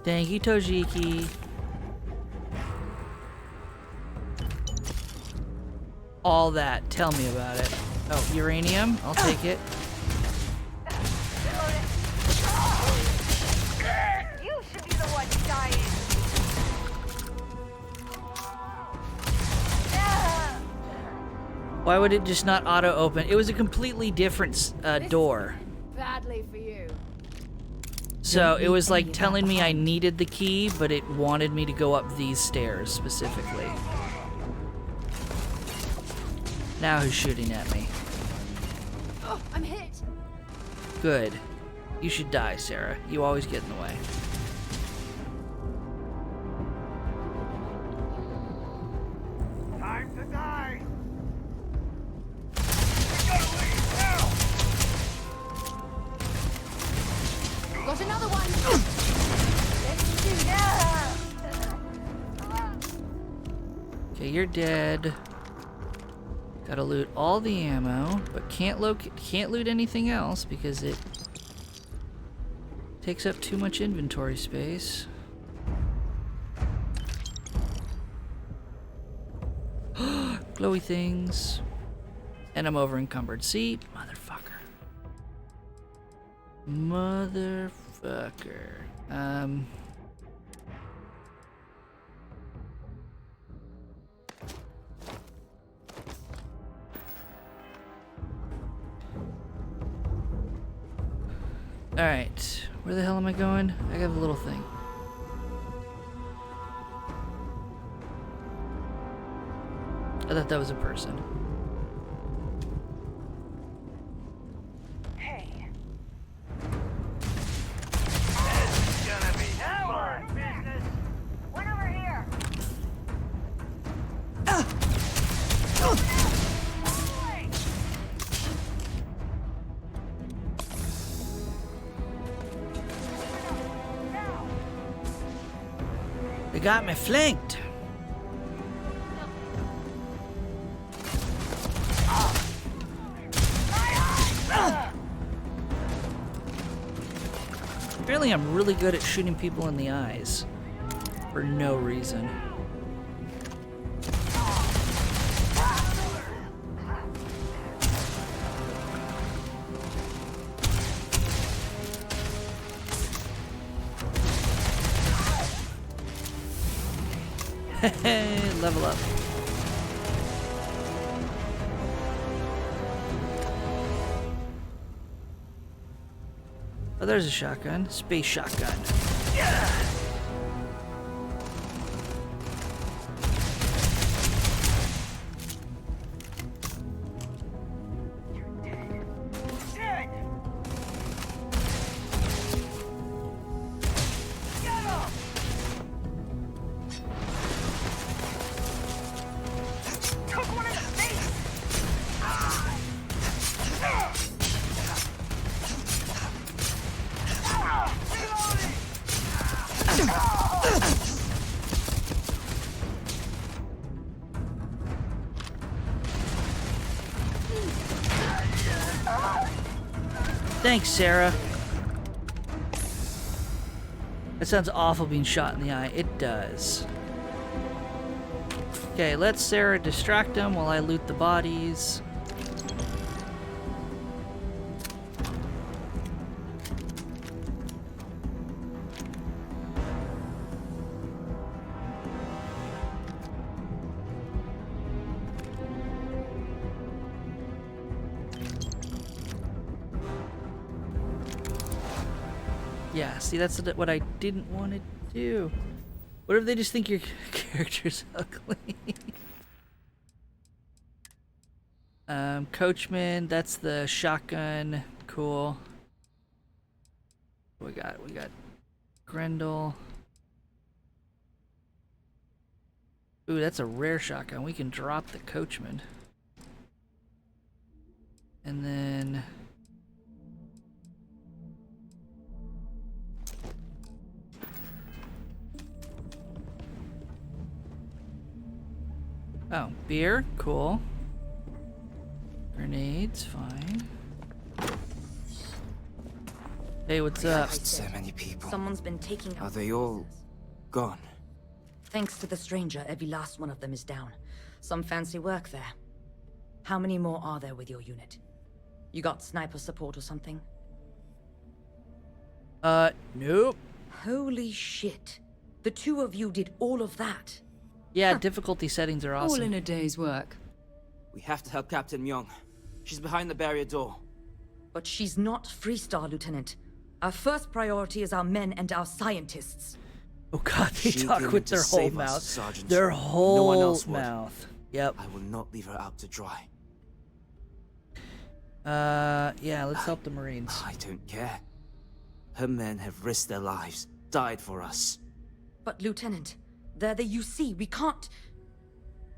A: Thank you, Tojiki. all that. Tell me about it. Oh, uranium. I'll take it.
F: You should be the one dying.
A: Why would it just not auto-open? It was a completely different door.
B: Badly for you.
A: So it was like telling me I needed the key, but it wanted me to go up these stairs specifically. Now who's shooting at me?
B: Oh, I'm hit.
A: Good. You should die, Sarah. You always get in the way.
G: Time to die! We gotta leave now!
B: Got another one. Let's do that.
A: Okay, you're dead. Gotta loot all the ammo, but can't loot anything else because it takes up too much inventory space. Glowy things. And I'm over encumbered. See? Motherfucker. Motherfucker. Alright, where the hell am I going? I have a little thing. I thought that was a person.
F: Hey.
G: This is gonna be fun business!
F: One over here.
A: They got me flanked. Apparently I'm really good at shooting people in the eyes. For no reason. Hey, level up. Oh, there's a shotgun. Space shotgun. Yeah! Thanks, Sarah. It sounds awful being shot in the eye. It does. Okay, let Sarah distract him while I loot the bodies. Yeah, see, that's what I didn't want to do. What if they just think your character's ugly? Coachman, that's the shotgun. Cool. What we got Grendel. Ooh, that's a rare shotgun. We can drop the Coachman. And then... oh, beer? Cool. Grenades, fine. Hey, what's up?
D: So many people.
E: Someone's been taking
D: Are
E: out
D: they all gone?
E: Thanks to the stranger, every last one of them is down. Some fancy work there.
M: How many more are there with your unit? You got sniper support or something?
A: Nope.
M: Holy shit. The two of you did all of that.
A: Yeah, difficulty settings are awesome.
B: All in a day's work.
N: We have to help Captain Myung. She's behind the barrier door.
M: But she's not Freestar, Lieutenant. Our first priority is our men and our scientists.
A: Oh god, they
N: She
A: talk
N: came
A: with
N: to
A: their whole
N: save us,
A: mouth.
N: Sergeant.
A: Their whole
N: No one else would.
A: mouth. Yep.
N: I will not leave her out to dry.
A: Yeah, let's help the Marines.
N: I don't care. Her men have risked their lives, died for us.
M: But Lieutenant, they're the UC. We can't...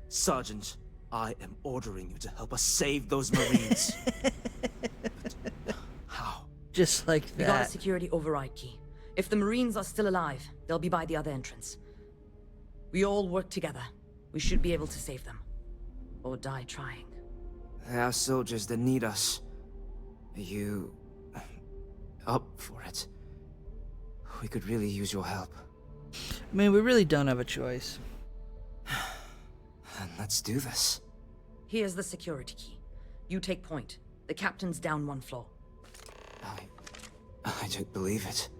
N: Sergeant, I am ordering you to help us save those Marines. How?
A: Just like
M: We got a
A: that.
M: security override key. If the Marines are still alive, they'll be by the other entrance. We all work together. We should be able to save them. Or die trying.
N: There are soldiers that need us. Are you... up for it? We could really use your help.
A: I mean, we really don't have a choice.
N: Then let's do this.
M: Here's the security key. You take point. The captain's down one floor.
N: I don't believe it.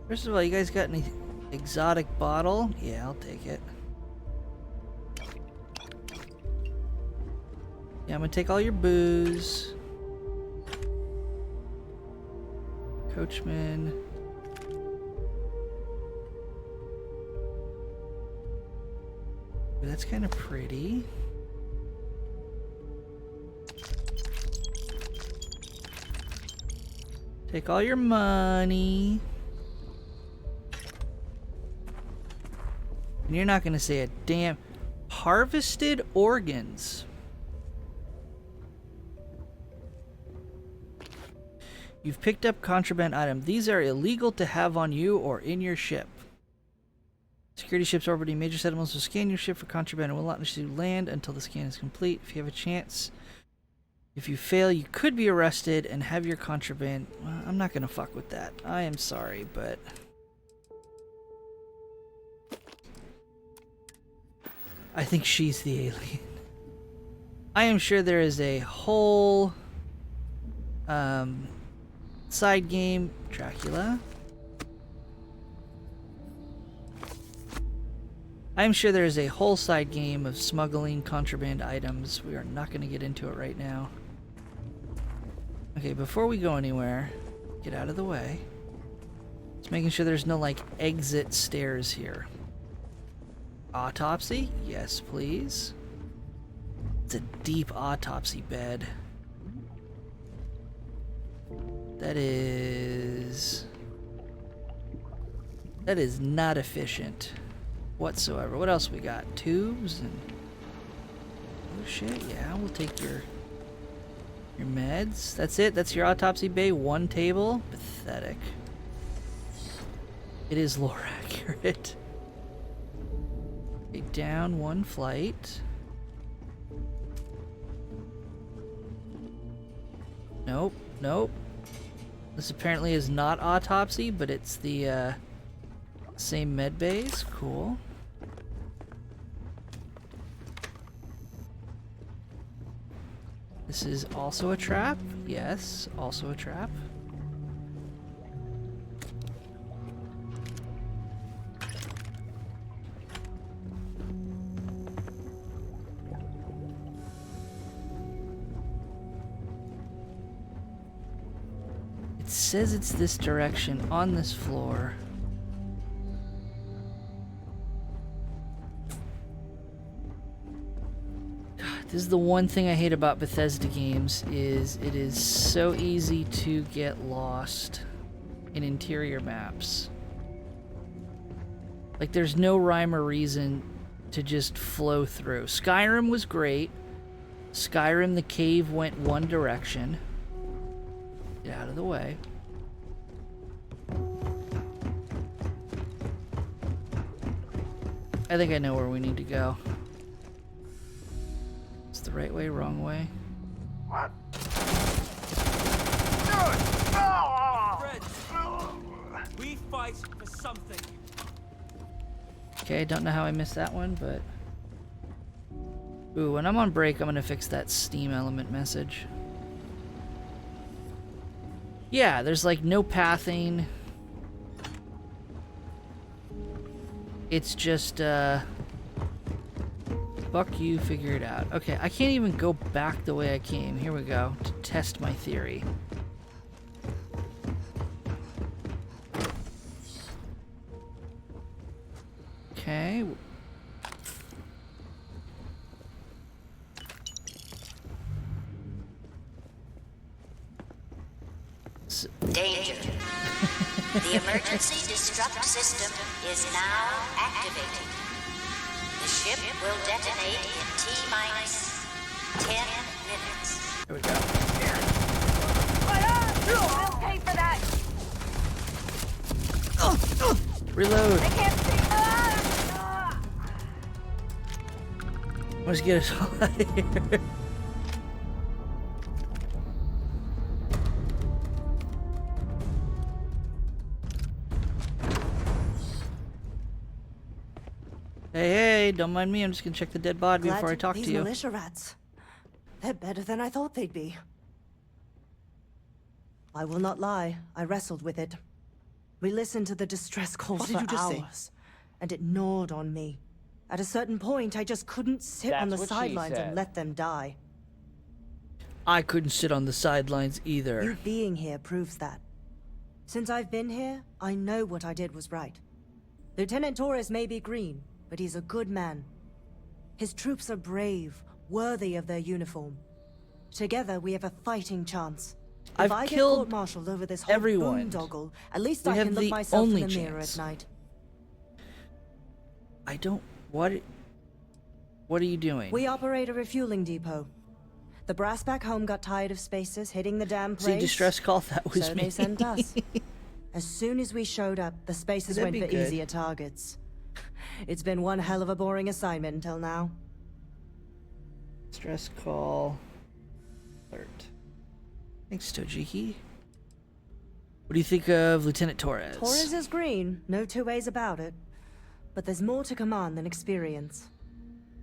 A: First of all, you guys got any exotic bottle? Yeah, I'll take it. Yeah, I'm gonna take all your booze. Coachman. Ooh, that's kind of pretty. Take all your money. And you're not gonna say a damn... Harvested organs. You've picked up contraband item. These are illegal to have on you or in your ship. Security ships orbiting major settlements will scan your ship for contraband and will not let you land until the scan is complete. If you have a chance, if you fail, you could be arrested and have your contraband... Well, I'm not going to fuck with that. I am sorry, but... I think she's the alien. I am sure there is a whole... side game, Dracula. I'm sure there is a whole side game of smuggling contraband items. We are not going to get into it right now. Okay, before we go anywhere, get out of the way. Just making sure there's no, like, exit stairs here. Autopsy? Yes, please. It's a deep autopsy bed. That is not efficient whatsoever. What else we got? Tubes and... Oh shit, yeah, we'll take your meds. That's it? That's your autopsy bay? One table? Pathetic. It is lore accurate. Okay, down one flight. Nope, nope. This apparently is not autopsy, but it's the same med bays. Cool. This is also a trap. Yes, also a trap. It says it's this direction on this floor. God, this is the one thing I hate about Bethesda games is it is so easy to get lost in interior maps. Like there's no rhyme or reason to just flow through. Skyrim was great. Skyrim, the cave went one direction. Get out of the way. I think I know where we need to go. It's the right way, wrong way.
G: What?
N: Fred, we fight for something.
A: Okay, I don't know how I missed that one, but... Ooh, when I'm on break, I'm gonna fix that Steam element message. Yeah, there's like no pathing. It's just, fuck you, figure it out. Okay, I can't even go back the way I came. Here we go, to test my theory. Okay.
E: Danger. The emergency destruct system is now activated. The ship will detonate in T-minus 10 minutes.
A: Here we go.
H: We'll pay for that.
A: Reload.
H: I can't see.
A: Let's get us all out of here. Hey, don't mind me. I'm just gonna check the dead body before I talk to you.
O: These militia rats. They're better than I thought they'd be. I will not lie. I wrestled with it. We listened to the distress calls for hours, and it gnawed on me. At a certain point, I just couldn't sit on the sidelines and let them die.
A: I couldn't sit on the sidelines either.
O: You being here proves that. Since I've been here, I know what I did was right. Lieutenant Torres may be green, but he's a good man. His troops are brave, worthy of their uniform. Together, we have a fighting chance. If I get court-martialed over this whole boondoggle, at least I can look myself in the mirror at night.
A: I don't... What are you doing?
O: We operate a refueling depot. The brass back home got tired of spacers hitting the damn place.
A: See, distress call, that was
O: so
A: me.
O: They sent us. As soon as we showed up, the spacers went for easier targets. It's been one hell of a boring assignment until now.
A: Stress call. Alert. Thanks, Tojiki. What do you think of Lieutenant Torres?
O: Torres is green, no two ways about it. But there's more to command than experience.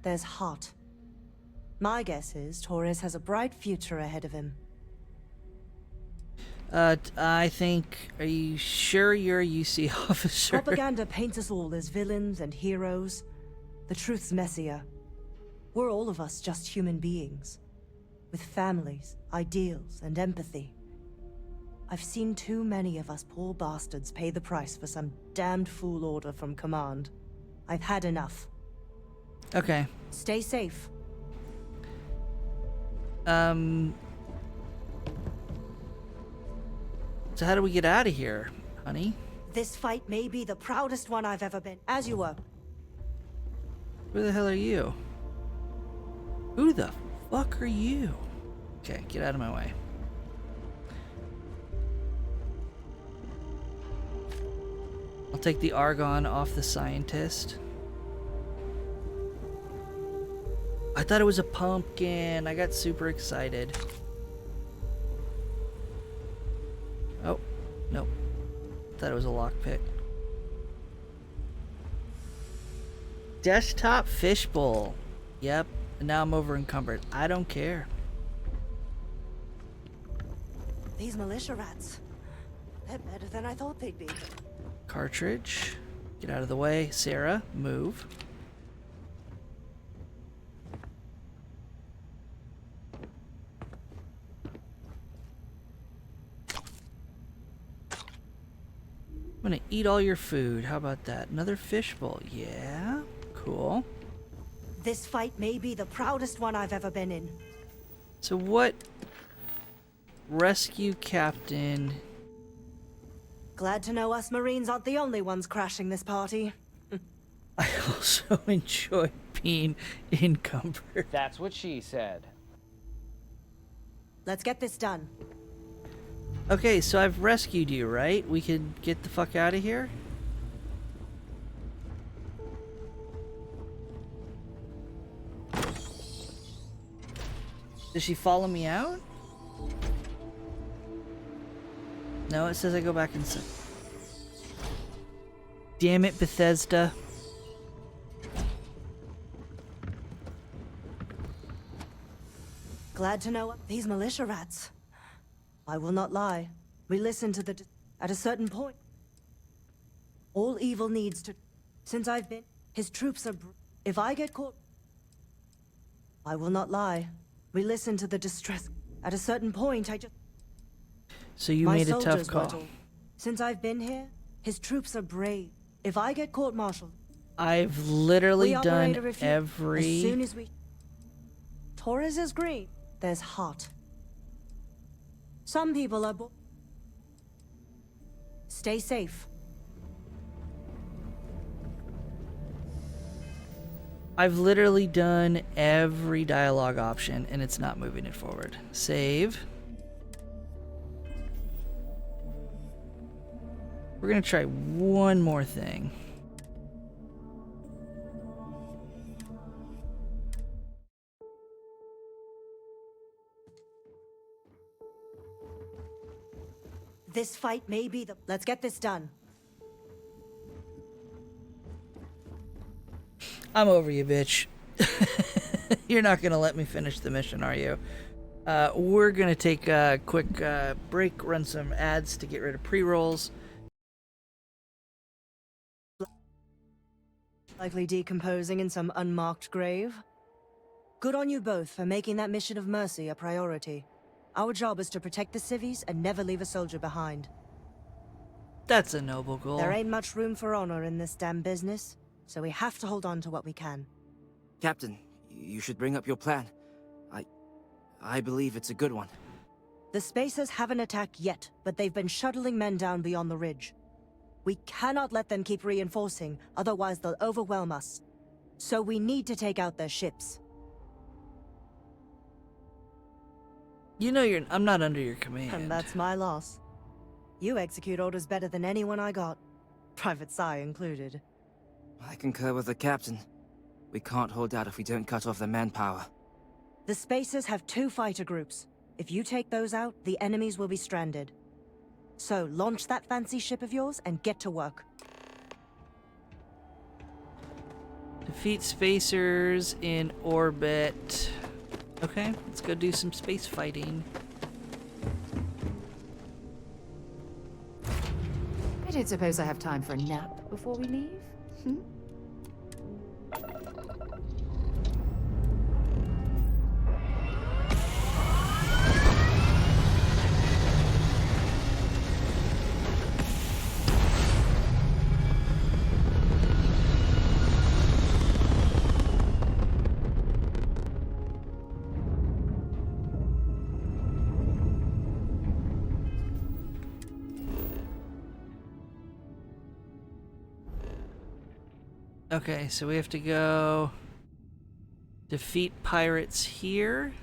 O: There's heart. My guess is Torres has a bright future ahead of him.
A: I think... Are you sure you're a UC officer?
O: Propaganda paints us all as villains and heroes. The truth's messier. We're all of us just human beings. With families, ideals, and empathy. I've seen too many of us poor bastards pay the price for some damned fool order from command. I've had enough.
A: Okay.
O: Stay safe.
A: So how do we get out of here, honey?
O: This fight may be the proudest one I've ever been. As you were.
A: Who the hell are you? Who the fuck are you? Okay, get out of my way. I'll take the argon off the scientist. I thought it was a pumpkin. I got super excited. Oh, nope. Thought it was a lockpick. Desktop fishbowl. Yep, and now I'm over encumbered. I don't care.
O: These militia rats. They're better than I thought they'd be.
A: Cartridge. Get out of the way. Sarah, move. I'm gonna eat all your food. How about that? Another fishbowl. Yeah, cool.
O: This fight may be the proudest one I've ever been in.
A: So what? Rescue captain.
O: Glad to know us Marines aren't the only ones crashing this party.
A: I also enjoy being encumbered.
J: That's what she said.
O: Let's get this done.
A: Okay, so I've rescued you, right? We can get the fuck out of here? Does she follow me out? No, it says I go back inside. Damn it, Bethesda.
O: Glad to know these militia rats. I will not lie. We listen to the... At a certain point, all evil needs to... Since I've been... His troops are... If I get caught... I will not lie. We listen to the distress. At a certain point, I just...
A: So you made a tough call.
O: Since I've been here, his troops are brave. If I get court-martialed...
A: I've literally done every...
O: As soon as we... Torres is green. There's heart. Some people are... Stay safe.
A: I've literally done every dialogue option, and it's not moving it forward. Save. We're gonna try one more thing.
O: This fight may be the... Let's get this done.
A: I'm over you, bitch. You're not gonna let me finish the mission, are you? We're gonna take a quick break, run some ads to get rid of pre-rolls.
O: Likely decomposing in some unmarked grave. Good on you both for making that mission of mercy a priority. Our job is to protect the civvies and never leave a soldier behind.
A: That's a noble goal.
O: There ain't much room for honor in this damn business, so we have to hold on to what we can.
N: Captain, you should bring up your plan. I believe it's a good one.
O: The Spacers haven't attacked yet, but they've been shuttling men down beyond the ridge. We cannot let them keep reinforcing, otherwise they'll overwhelm us. So we need to take out their ships.
A: You know I'm not under your command.
O: And that's my loss. You execute orders better than anyone I got. Private Sai included.
N: I concur with the captain. We can't hold out if we don't cut off their manpower.
O: The Spacers have 2 fighter groups. If you take those out, the enemies will be stranded. So, launch that fancy ship of yours and get to work.
A: Defeat spacers in orbit. Okay, let's go do some space fighting.
B: I don't suppose I have time for a nap before we leave? Hmm?
A: Okay, so we have to go defeat pirates here.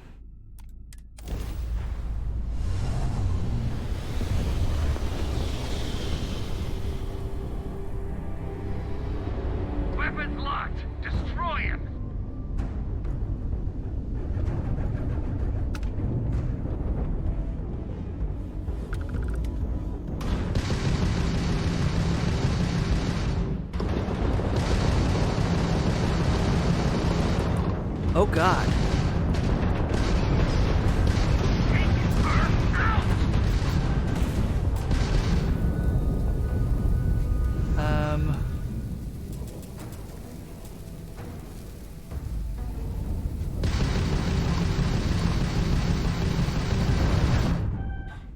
G: Weapons locked! Destroy him!
A: Oh God.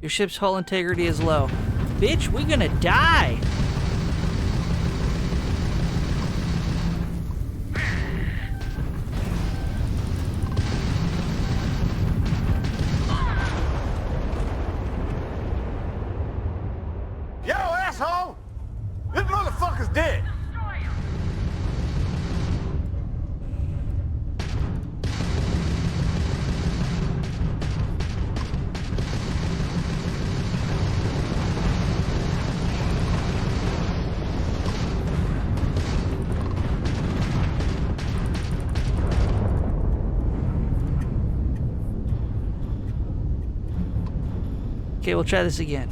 A: Your ship's hull integrity is low. Bitch, we gonna die!
G: Yo, asshole! This motherfucker's dead!
A: Okay, we'll try this again.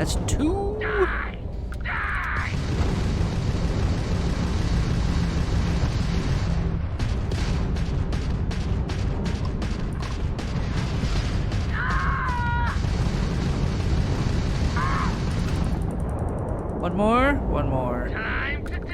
A: That's 2.
G: Die! Die!
A: One more. One more.
G: Time to die!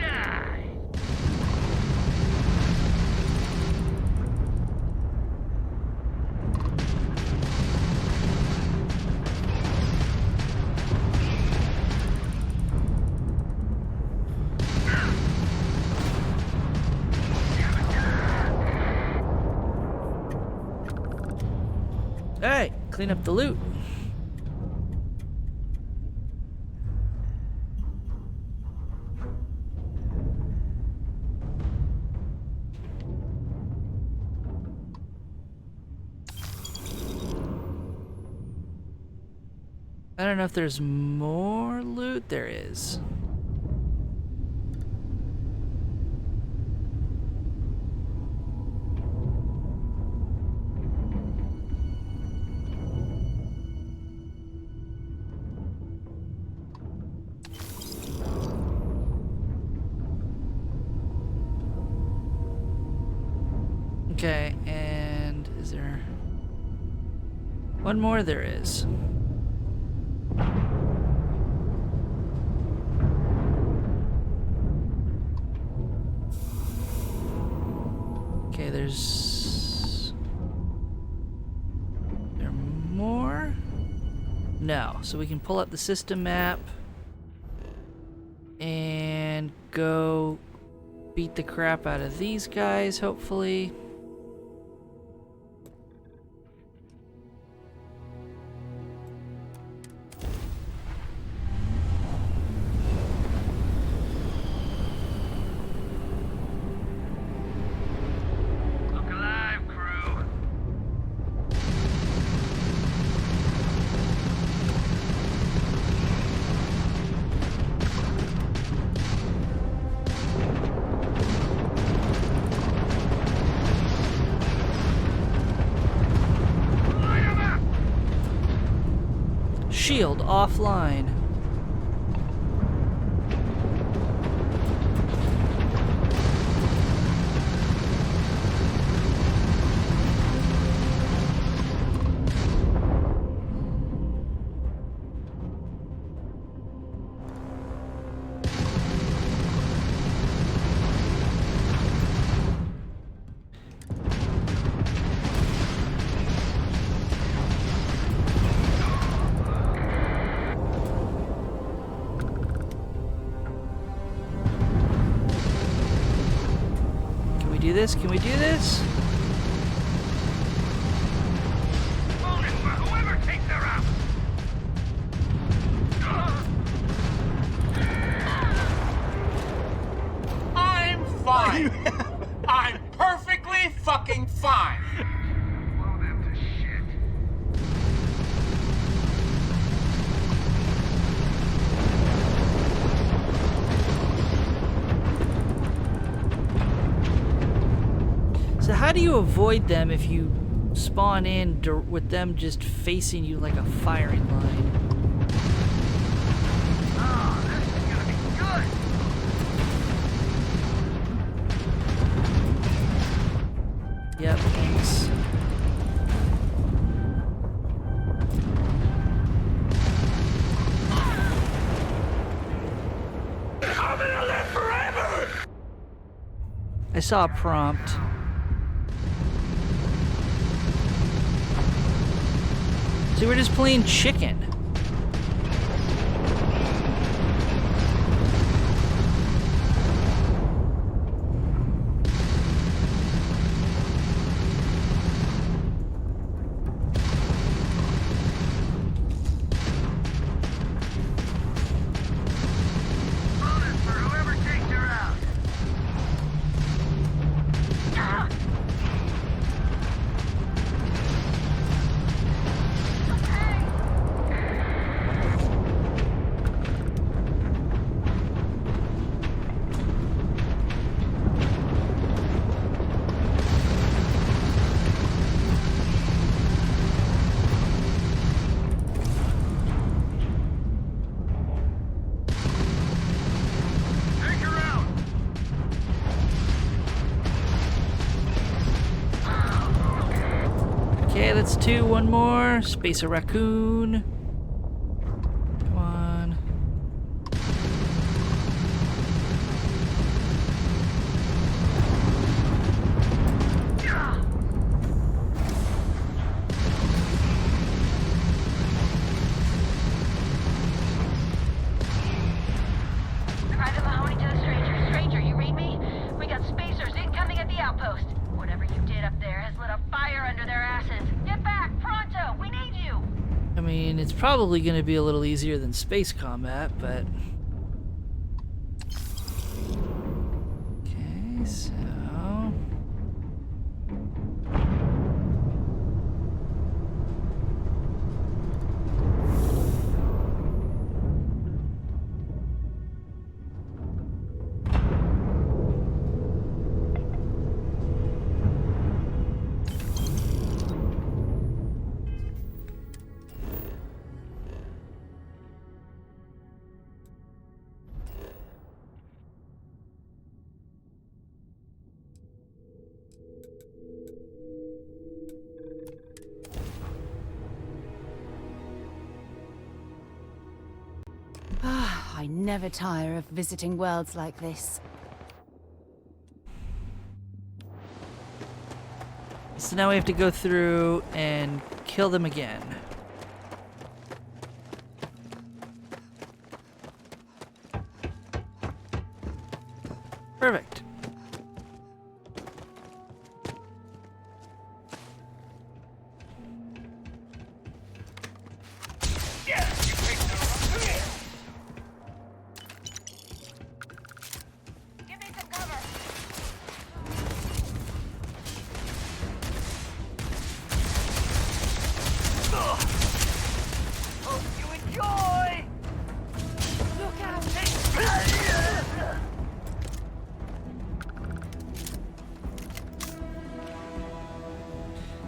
A: Alright, clean up the loot. I don't know if there's more loot. There is. Okay, and is there one more? There is. Okay, there's there more? No, so we can pull up the system map and go beat the crap out of these guys, hopefully.
G: Look alive, crew.
A: Shield offline. Do this? Can we do this?
G: Bonus for whoever takes her out. I'm fine. I'm perfectly fucking fine. Blow them to shit.
A: So how do you avoid them if you spawn in with them just facing you like a firing line?
G: Oh, this is gonna be good.
A: Yep, thanks.
G: I'm gonna live forever.
A: I saw a prompt. See, we're just playing chicken.
G: Bonus for whoever takes her out.
A: Okay, that's 2. One more. Spacer raccoon. Come on.
H: Private Mahoney to the stranger. Stranger, you read me? We got spacers incoming at the outpost. Whatever you did up there has lit a fire under their asses. Get back, pronto! We need you!
A: I mean, it's probably going to be a little easier than space combat, but... Okay, so...
B: I never tire of visiting worlds like this.
A: So now we have to go through and kill them again. Perfect.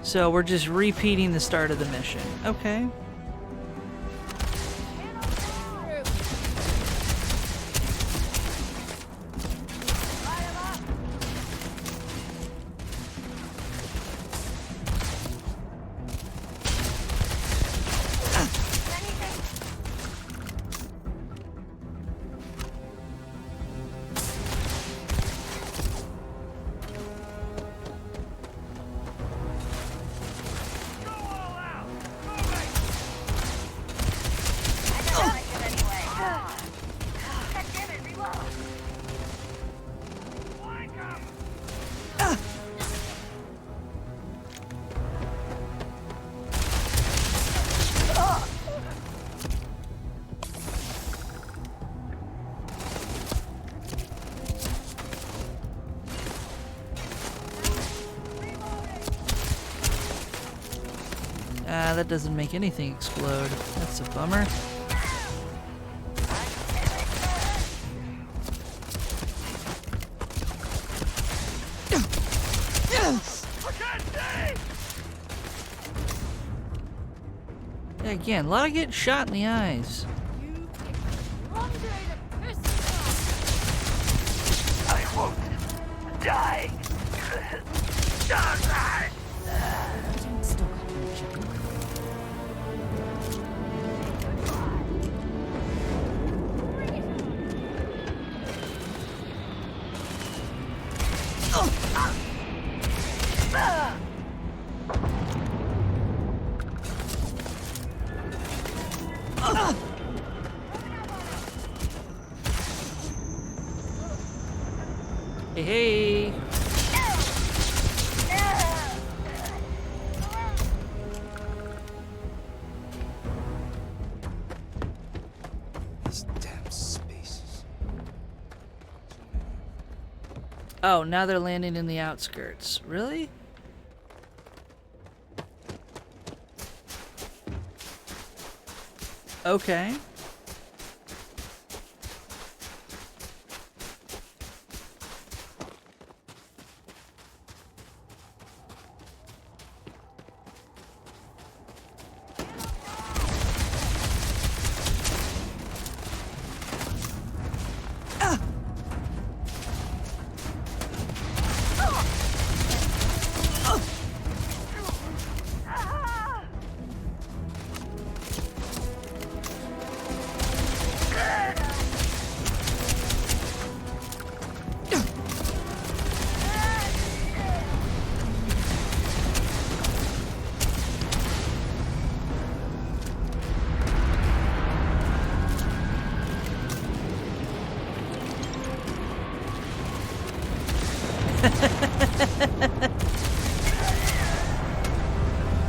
A: So we're just repeating the start of the mission. Okay. That doesn't make anything explode. That's a bummer. Yeah, again, a lot of getting shot in the eyes.
P: I won't die.
A: Hey, hey.
N: These damn spaces.
A: Oh, now they're landing in the outskirts. Really? Okay.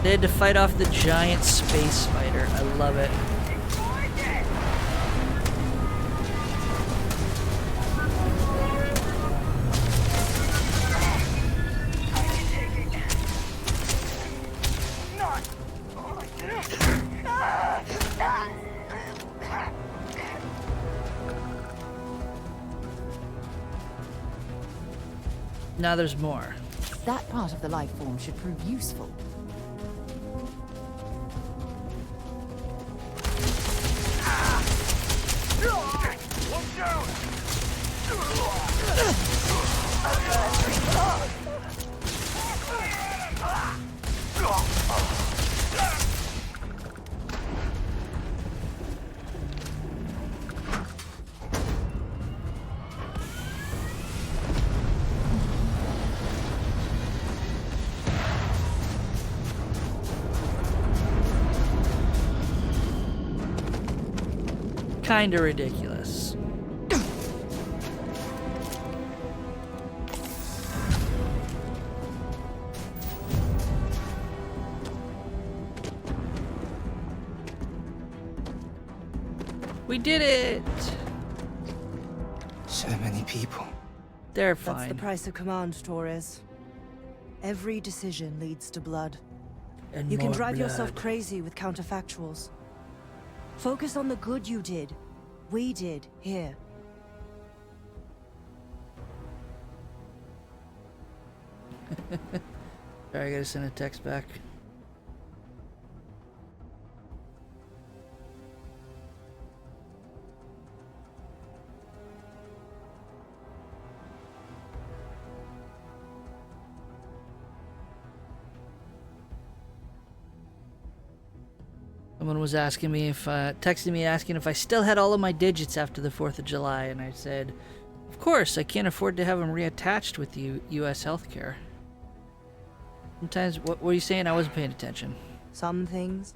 A: They had to fight off the giant space spider. I love it. Now there's more.
B: That part of the life form should prove useful.
P: Watch out!
A: Kinda ridiculous. We did it!
N: So many people.
A: They're
O: That's the
A: fine.
O: price of command, Torres. Every decision leads to blood.
A: And
O: You can
A: more
O: drive yourself
A: blood.
O: crazy with counterfactuals. Focus on the good you did. We did here.
A: Sorry, I gotta send a text back. Someone was asking me if, texting me asking if I still had all of my digits after the 4th of July, and I said, of course, I can't afford to have them reattached with U.S. healthcare. Sometimes, what were you saying? I wasn't paying attention.
O: Some things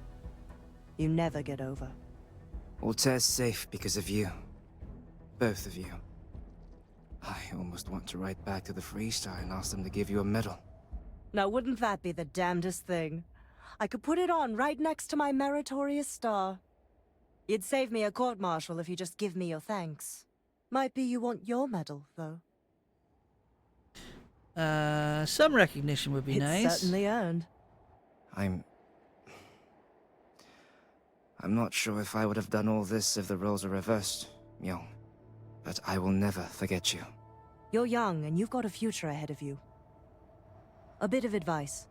O: you never get over.
N: Altair's safe because of you. Both of you. I almost want to write back to the Freestar and ask them to give you a medal.
O: Now, wouldn't that be the damnedest thing? I could put it on right next to my meritorious star. You'd save me a court-martial if you just give me your thanks. Might be you want your medal, though.
A: Some recognition would be
O: It's
A: nice.
O: certainly earned.
N: I'm not sure if I would have done all this if the roles were reversed, Myung. But I will never forget you.
O: You're young, and you've got a future ahead of you. A bit of advice.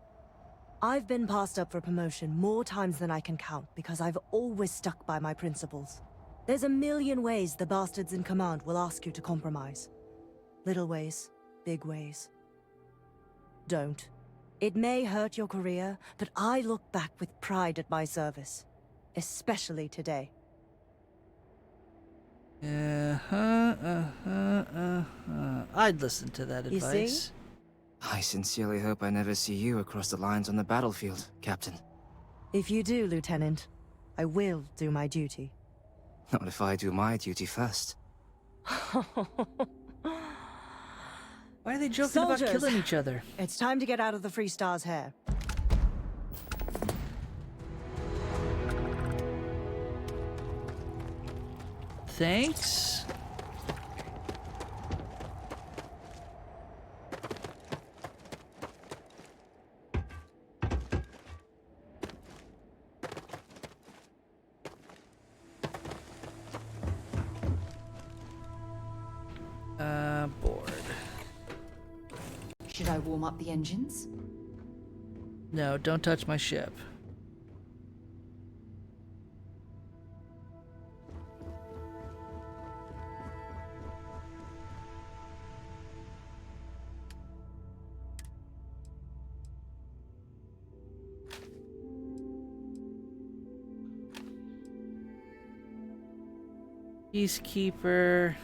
O: I've been passed up for promotion more times than I can count because I've always stuck by my principles. There's a million ways the bastards in command will ask you to compromise. Little ways, big ways. Don't. It may hurt your career, but I look back with pride at my service. Especially today.
A: I'd listen to that
O: You see?
A: advice.
N: I sincerely hope I never see you across the lines on the battlefield, Captain.
O: If you do, Lieutenant, I will do my duty.
N: Not if I do my duty first.
A: Why are they joking
O: Soldiers,
A: about killing each other?
O: It's time to get out of the Free Star's hair.
A: Thanks. Bored.
B: Should I warm up the engines?
A: No, don't touch my ship. Peacekeeper.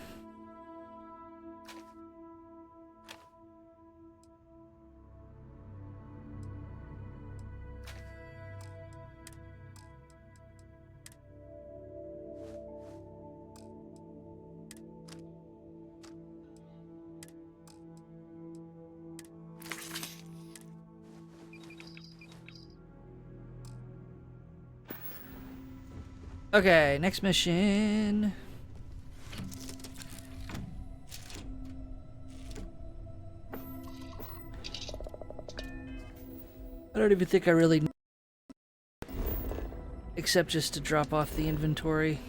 A: Okay, next mission. I don't even think I really need, except just to drop off the inventory.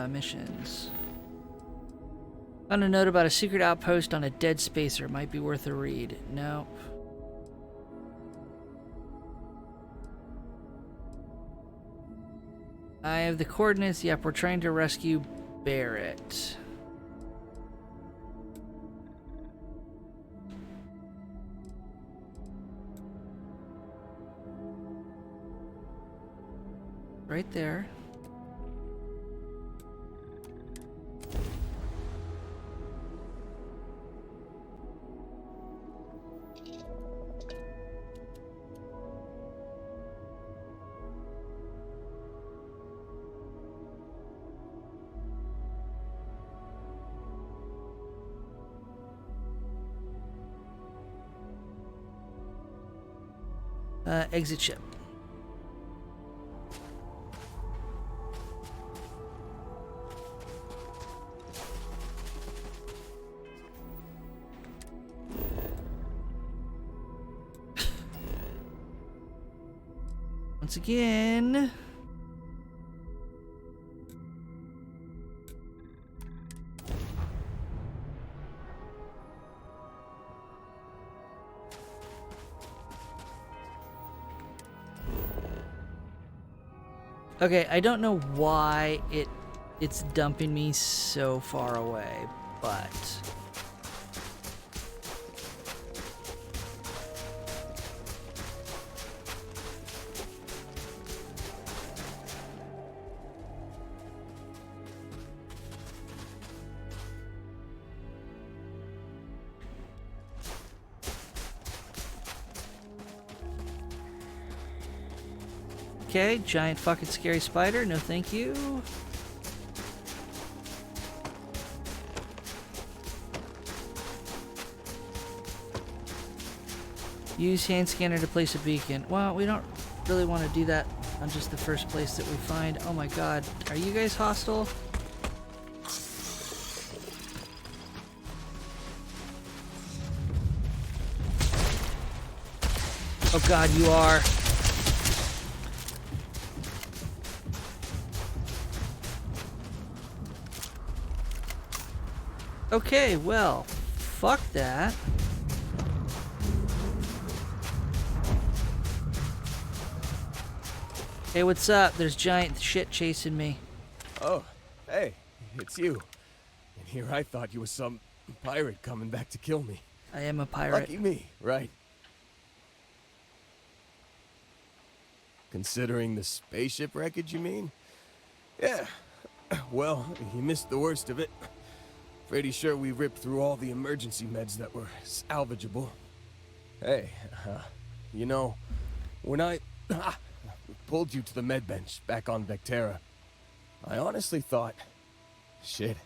A: Missions. Found a note about a secret outpost on a dead spacer. Might be worth a read. No. I have the coordinates. Yep, we're trying to rescue Barrett. Right there. Exit ship. Once again. Okay, I don't know why it's dumping me so far away, but okay, giant fucking scary spider. No, thank you. Use hand scanner to place a beacon. Well, we don't really want to do that on just the first place that we find. Oh my god, are you guys hostile? Oh god, you are. Okay, well, fuck that. Hey, what's up? There's giant shit chasing me.
Q: Oh, hey, it's you. And here I thought you were some pirate coming back to kill me.
A: I am a pirate.
Q: Lucky me, right? Considering the spaceship wreckage, you mean? Yeah. Well, you missed the worst of it. Pretty sure we ripped through all the emergency meds that were salvageable. Hey, you know, when I pulled you to the med bench back on Vectera, I honestly thought, shit,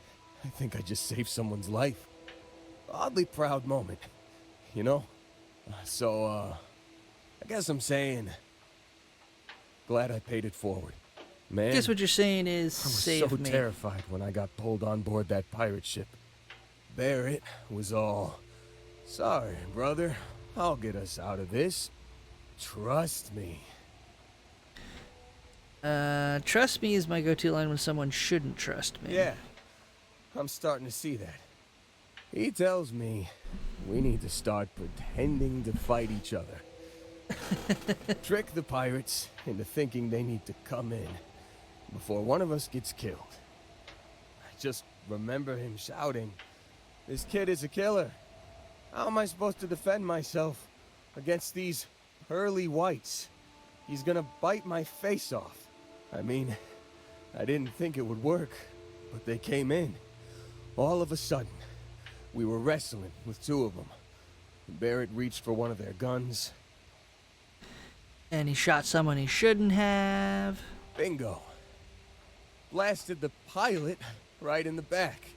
Q: I think I just saved someone's life. Oddly proud moment, you know? So, I guess I'm saying, glad I paid it forward. Man,
A: I guess what you're saying is
Q: I was
A: save
Q: so
A: me.
Q: terrified when I got pulled on board that pirate ship. Barrett was all, sorry, brother, I'll get us out of this. Trust me.
A: Trust me is my go-to line when someone shouldn't trust me.
Q: Yeah, I'm starting to see that. He tells me we need to start pretending to fight each other. Trick the pirates into thinking they need to come in before one of us gets killed. I just remember him shouting, "This kid is a killer. How am I supposed to defend myself against these pearly whites? He's gonna bite my face off." I mean, I didn't think it would work, but they came in. All of a sudden, we were wrestling with two of them. Barrett reached for one of their guns.
A: And he shot someone he shouldn't have.
Q: Bingo. Blasted the pilot right in the back.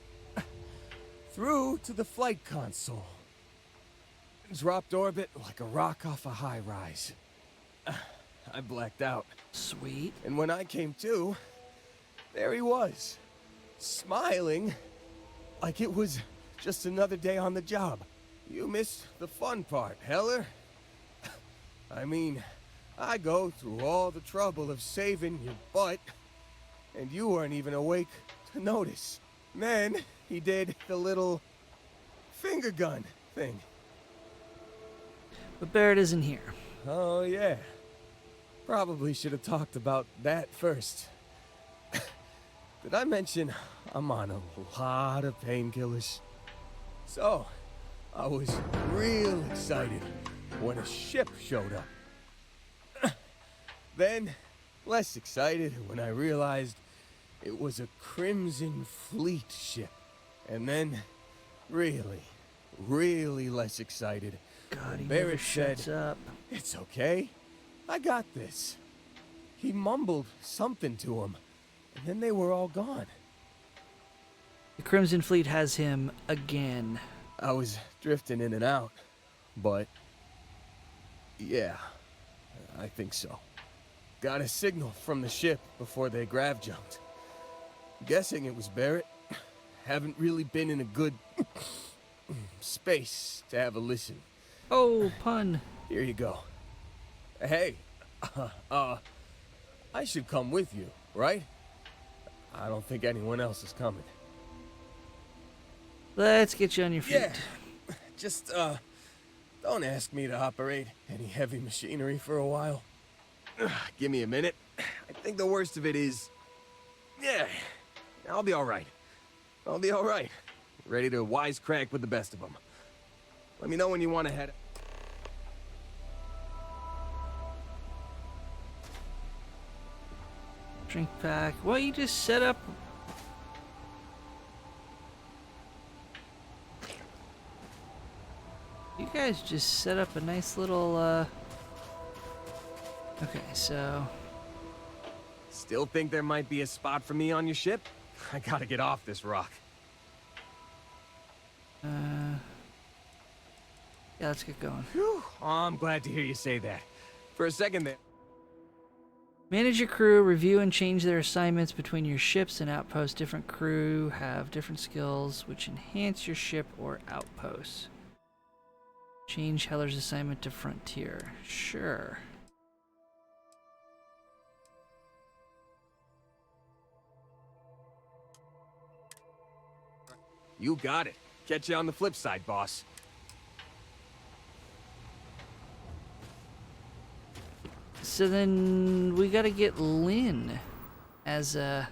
Q: Through to the flight console. Dropped orbit like a rock off a high rise. I blacked out.
A: Sweet.
Q: And when I came to, there he was, smiling like it was just another day on the job. You missed the fun part, Heller. I mean, I go through all the trouble of saving your butt, and you weren't even awake to notice. Then he did the little finger gun thing.
A: But Barrett isn't here.
Q: Oh, yeah. Probably should have talked about that first. Did I mention I'm on a lot of painkillers? So, I was real excited when a ship showed up. Then, less excited when I realized it was a Crimson Fleet ship. And then, really less excited.
A: God, he
Q: Barrett
A: never shuts
Q: said,
A: up.
Q: "It's okay. I got this." He mumbled something to him, and then they were all gone.
A: The Crimson Fleet has him again.
Q: I was drifting in and out, but yeah, I think so. Got a signal from the ship before they grav jumped. Guessing it was Barrett. Haven't really been in a good space to have a listen.
A: Oh, pun.
Q: Here you go. Hey, I should come with you, right? I don't think anyone else is coming.
A: Let's get you on your feet.
Q: Yeah, just, don't ask me to operate any heavy machinery for a while. Give me a minute. I think the worst of it is... Yeah, I'll be alright. I'll be alright. Ready to wisecrack with the best of them. Let me know when you want to head...
A: Drink pack. Well, you just set up... You guys just set up a nice little, Okay, so...
Q: Still think there might be a spot for me on your ship? I gotta get off this rock.
A: Yeah, let's get going.
Q: Whew. Oh, I'm glad to hear you say that. For a second there...
A: Manage your crew, review and change their assignments between your ships and outposts. Different crew have different skills which enhance your ship or outposts. Change Heller's assignment to Frontier. Sure.
Q: You got it. Catch you on the flip side, boss.
A: So then we gotta get Lynn as a...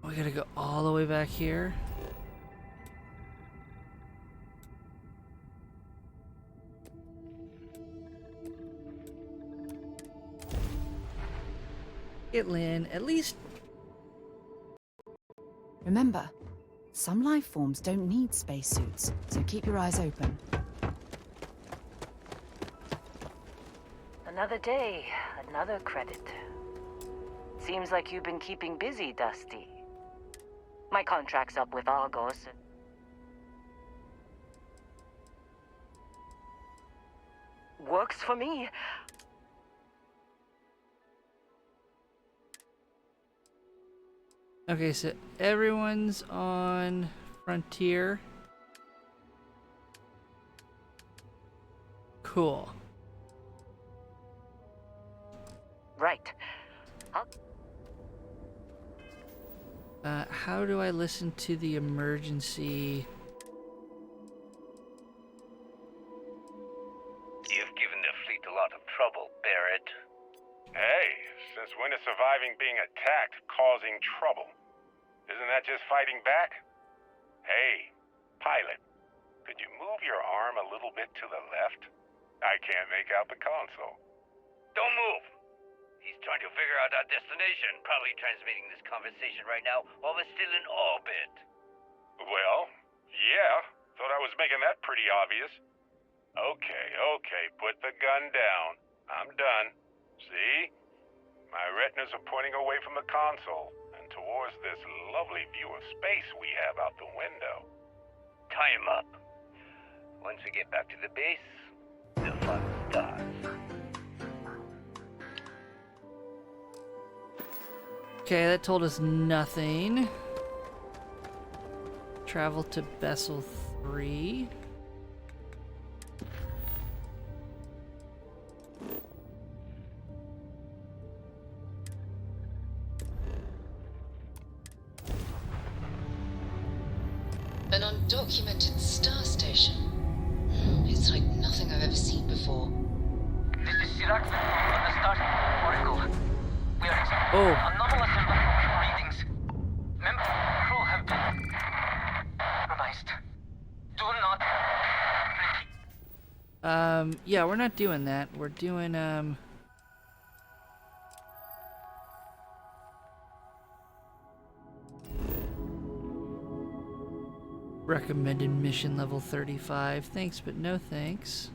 A: We gotta go all the way back here. Get Lynn, at least.
B: Remember, some life forms don't need spacesuits, so keep your eyes open.
F: Another day, another credit. Seems like you've been keeping busy, Dusty. My contract's up with Argos. Works for me.
A: Okay, so everyone's on Frontier. Cool.
F: Right.
A: How do I listen to the emergency?
G: You've given the fleet a lot of trouble, Barrett. Hey, since when is surviving being attacked causing trouble? Isn't that just fighting back? Hey, pilot, could you move your arm a little bit to the left? I can't make out the console.
R: Don't move. He's trying to figure out our destination, probably transmitting this conversation right now while we're still in orbit.
G: Well, yeah, thought I was making that pretty obvious. Okay, put the gun down. I'm done. See? My retinas are pointing away from the console and toward towards this lovely view of space we have out the window.
R: Time up. Once we get back to the base, the fun starts.
A: Okay, that told us nothing. Travel to Bessel 3.
S: An undocumented star station. It's like nothing I've ever seen before.
T: This is Sirac on the Starfield Oracle. We are
A: Oh.
T: anomalous and readings. Members of the crew have been compromised. Do not.
A: Yeah, we're not doing that. We're doing, recommended mission level 35. Thanks, but no thanks.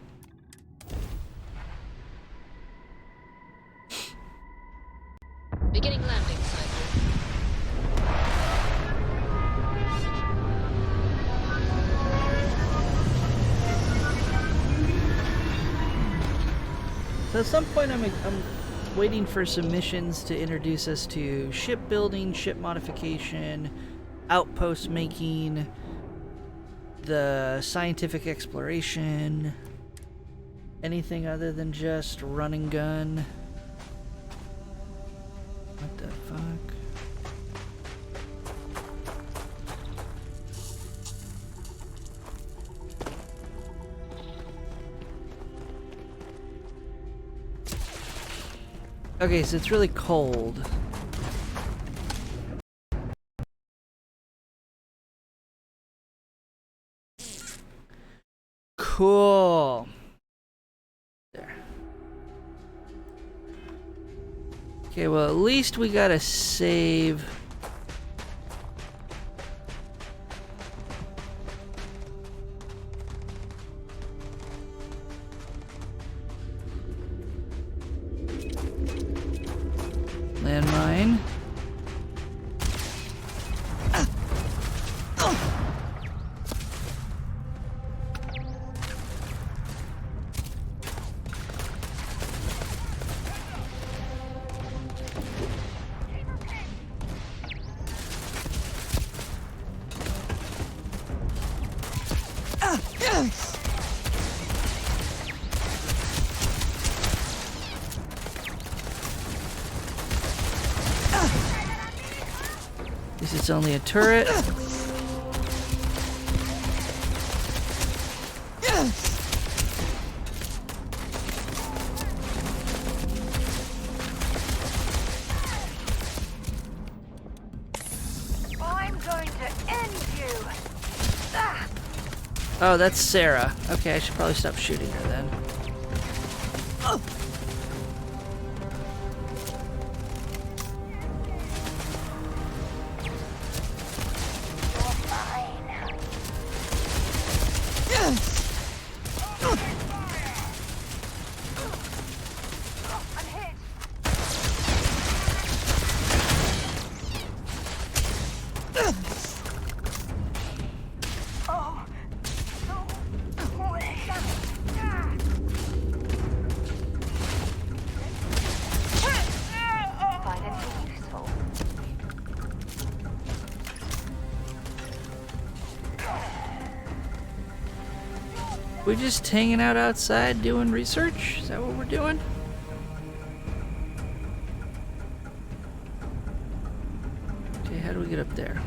S: Beginning landing cycle.
A: So at some point I'm waiting for some missions to introduce us to shipbuilding, ship modification, outpost making, the scientific exploration, anything other than just run and gun. What the fuck? Okay, so it's really cold. Cool. There. Okay, well, at least we got a save. Landmine. At least it's only a turret.
D: I'm going to end you. Ah.
A: Oh, that's Sarah. Okay, I should probably stop shooting her then. We're just hanging out outside doing research? Is that what we're doing? Okay, how do we get up there?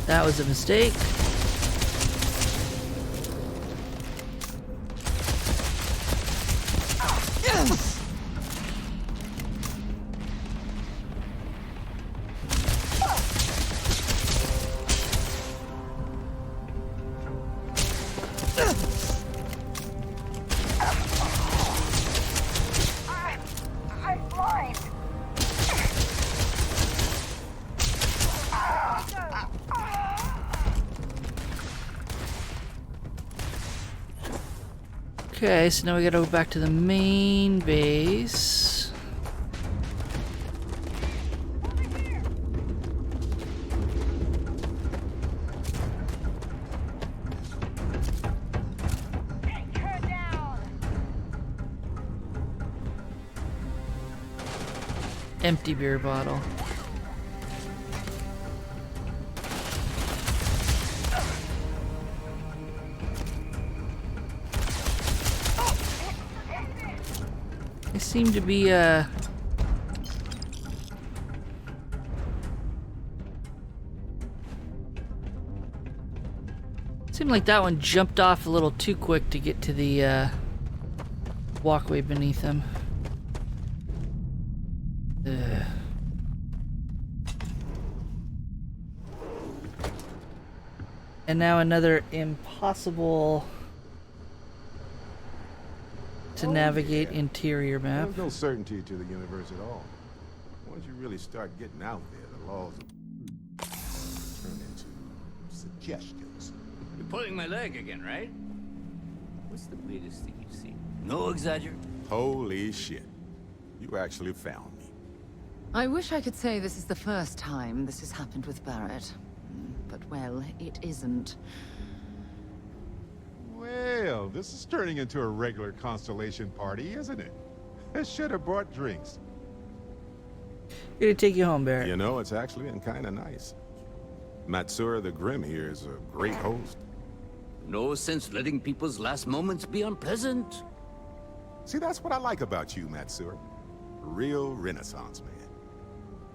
A: That was a mistake.
F: I'm blind.
A: Okay, so now we gotta go back to the main base. Empty beer bottle. They seem to be seemed like that one jumped off a little too quick to get to the walkway beneath them. Ugh. And now another impossible to navigate interior map.
U: There's no certainty to the universe at all. Once you really start getting out there, the laws will turn into suggestions.
R: You're pulling my leg again, right? What's the latest thing you've seen? No exaggeration.
U: Holy shit. You actually found me.
B: I wish I could say this is the first time this has happened with Barrett. But, well, it isn't.
U: Well, this is turning into a regular Constellation party, isn't it? I should have brought drinks.
A: Gonna take you home, Barrett.
U: You know, it's actually been kind of nice. Matsura the Grim here is a great host.
R: No sense letting people's last moments be unpleasant.
U: See, that's what I like about you, Matsura. Real Renaissance man.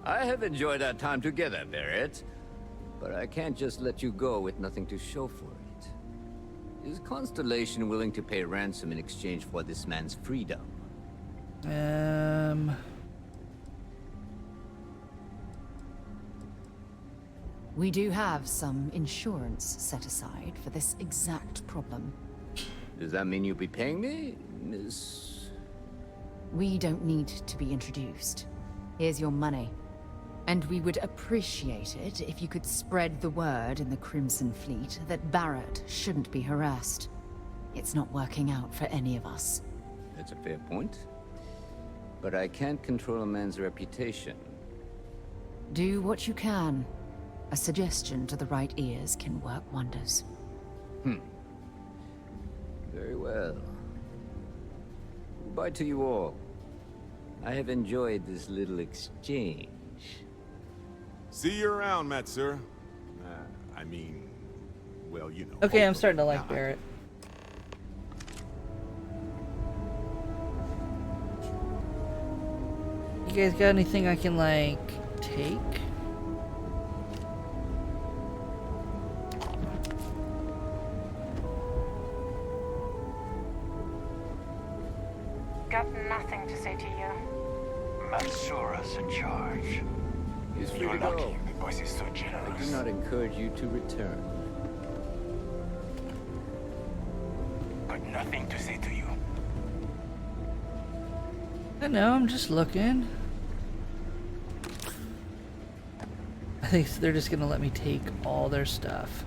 R: I have enjoyed our time together, Barrett. But I can't just let you go with nothing to show for it. Is Constellation willing to pay ransom in exchange for this man's freedom?
B: We do have some insurance set aside for this exact problem.
R: Does that mean you'll be paying me, Miss...
B: We don't need to be introduced. Here's your money. And we would appreciate it if you could spread the word in the Crimson Fleet that Barrett shouldn't be harassed. It's not working out for any of us.
R: That's a fair point. But I can't control a man's reputation.
B: Do what you can. A suggestion to the right ears can work wonders.
R: Very well. Goodbye to you all. I have enjoyed this little exchange.
U: See you around, Matsura. I mean, well, you know.
A: Okay, I'm starting to like Barrett. You guys got anything I can, like, take?
H: Got nothing to say to you.
T: Matsura's in charge.
R: He's free
T: You're
R: to go.
T: lucky the boss is so
R: I
T: generous.
R: do not encourage you to return.
T: Got nothing to say to you.
A: I know, I'm just looking. I think they're just gonna let me take all their stuff.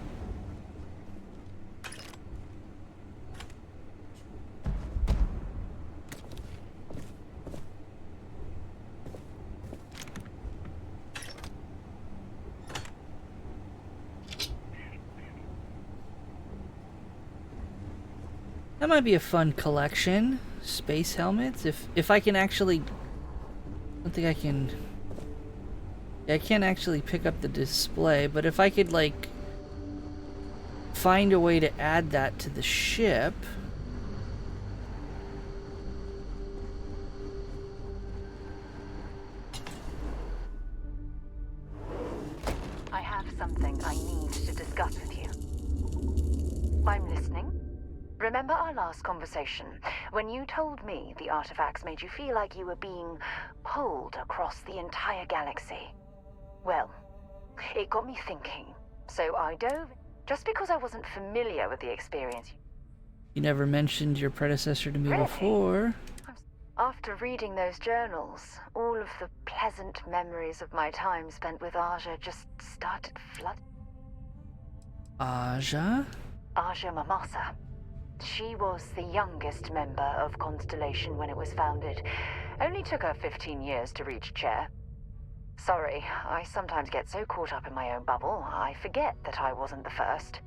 A: That might be a fun collection. Space helmets. If I can actually... I don't think I can... Yeah, I can't actually pick up the display, but if I could, like... find a way to add that to the ship...
D: I have something I need to discuss with you. I'm listening. Remember our last conversation, when you told me the artifacts made you feel like you were being pulled across the entire galaxy? Well, it got me thinking, so I dove, just because I wasn't familiar with the experience.
A: You never mentioned your predecessor to me
D: Really?
A: before.
D: After reading those journals, all of the pleasant memories of my time spent with Aja just started flooding.
A: Aja?
D: Aja Mamasa. She was the youngest member of Constellation when it was founded. Only took her 15 years to reach chair. Sorry, I sometimes get so caught up in my own bubble, I forget that I wasn't the first.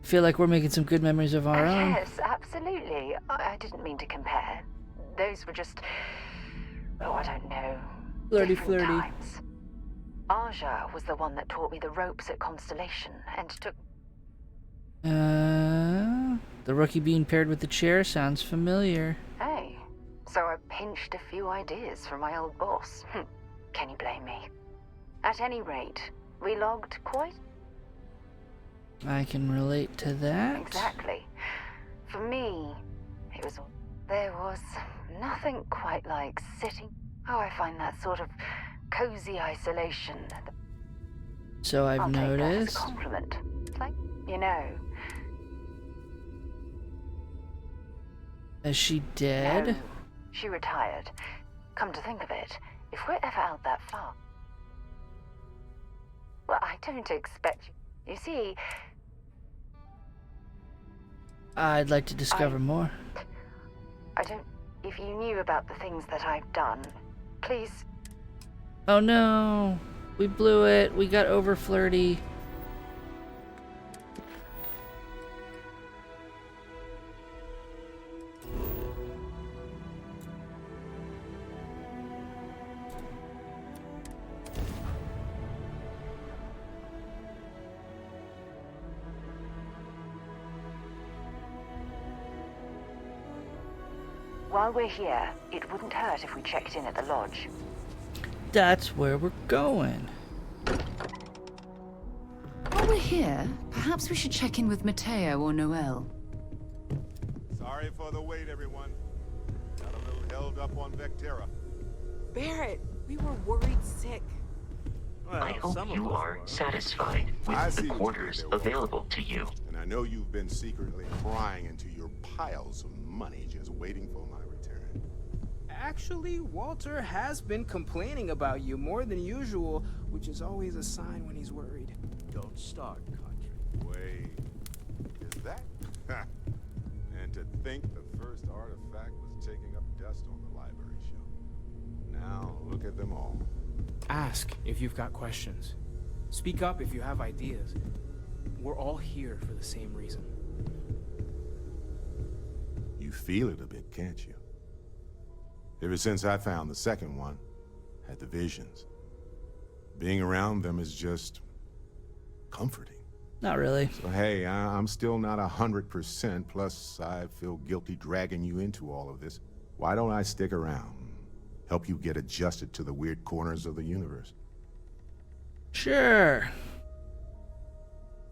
A: Feel like we're making some good memories of our own.
D: Yes, absolutely. I didn't mean to compare. Those were just... oh, I don't know.
A: Flirty,
D: different
A: flirty.
D: times. Aja was the one that taught me the ropes at Constellation and took...
A: The rookie being paired with the chair sounds familiar.
D: Hey, so I pinched a few ideas from my old boss. Can you blame me? At any rate, we logged quite...
A: I can relate to that.
D: Exactly. For me, it was... there was nothing quite like sitting... oh, I find that sort of cozy isolation.
A: So I've
D: I'll
A: noticed.
D: take that as a compliment. Like, you know...
A: Is she dead?
D: No, she retired. Come to think of it, if we're ever out that far... well, I don't expect you... you see...
A: I'd like to discover more.
D: I don't... if you knew about the things that I've done, please...
A: Oh no! We blew it. We got over flirty.
D: While we're here, it wouldn't hurt if we checked in at the lodge.
A: That's where we're going.
B: While we're here, perhaps we should check in with Mateo or Noel.
U: Sorry for the wait, everyone. Got a little held up on Vectera.
C: Barrett, we were worried sick.
U: Well,
V: I hope you are satisfied with the quarters available to you.
U: And I know you've been secretly crying into your piles of money just waiting for my return.
C: Actually, Walter has been complaining about you more than usual, which is always a sign when he's worried.
U: Don't start, country. Wait, is that? And to think the first artifact was taking up dust on the library shelf. Now, look at them all.
C: Ask if you've got questions. Speak up if you have ideas. We're all here for the same reason.
U: You feel it a bit, can't you? Ever since I found the second one, had the visions. Being around them is just comforting.
A: Not really.
U: So hey, I'm still not 100%, plus I feel guilty dragging you into all of this. Why don't I stick around? Help you get adjusted to the weird corners of the universe.
A: Sure.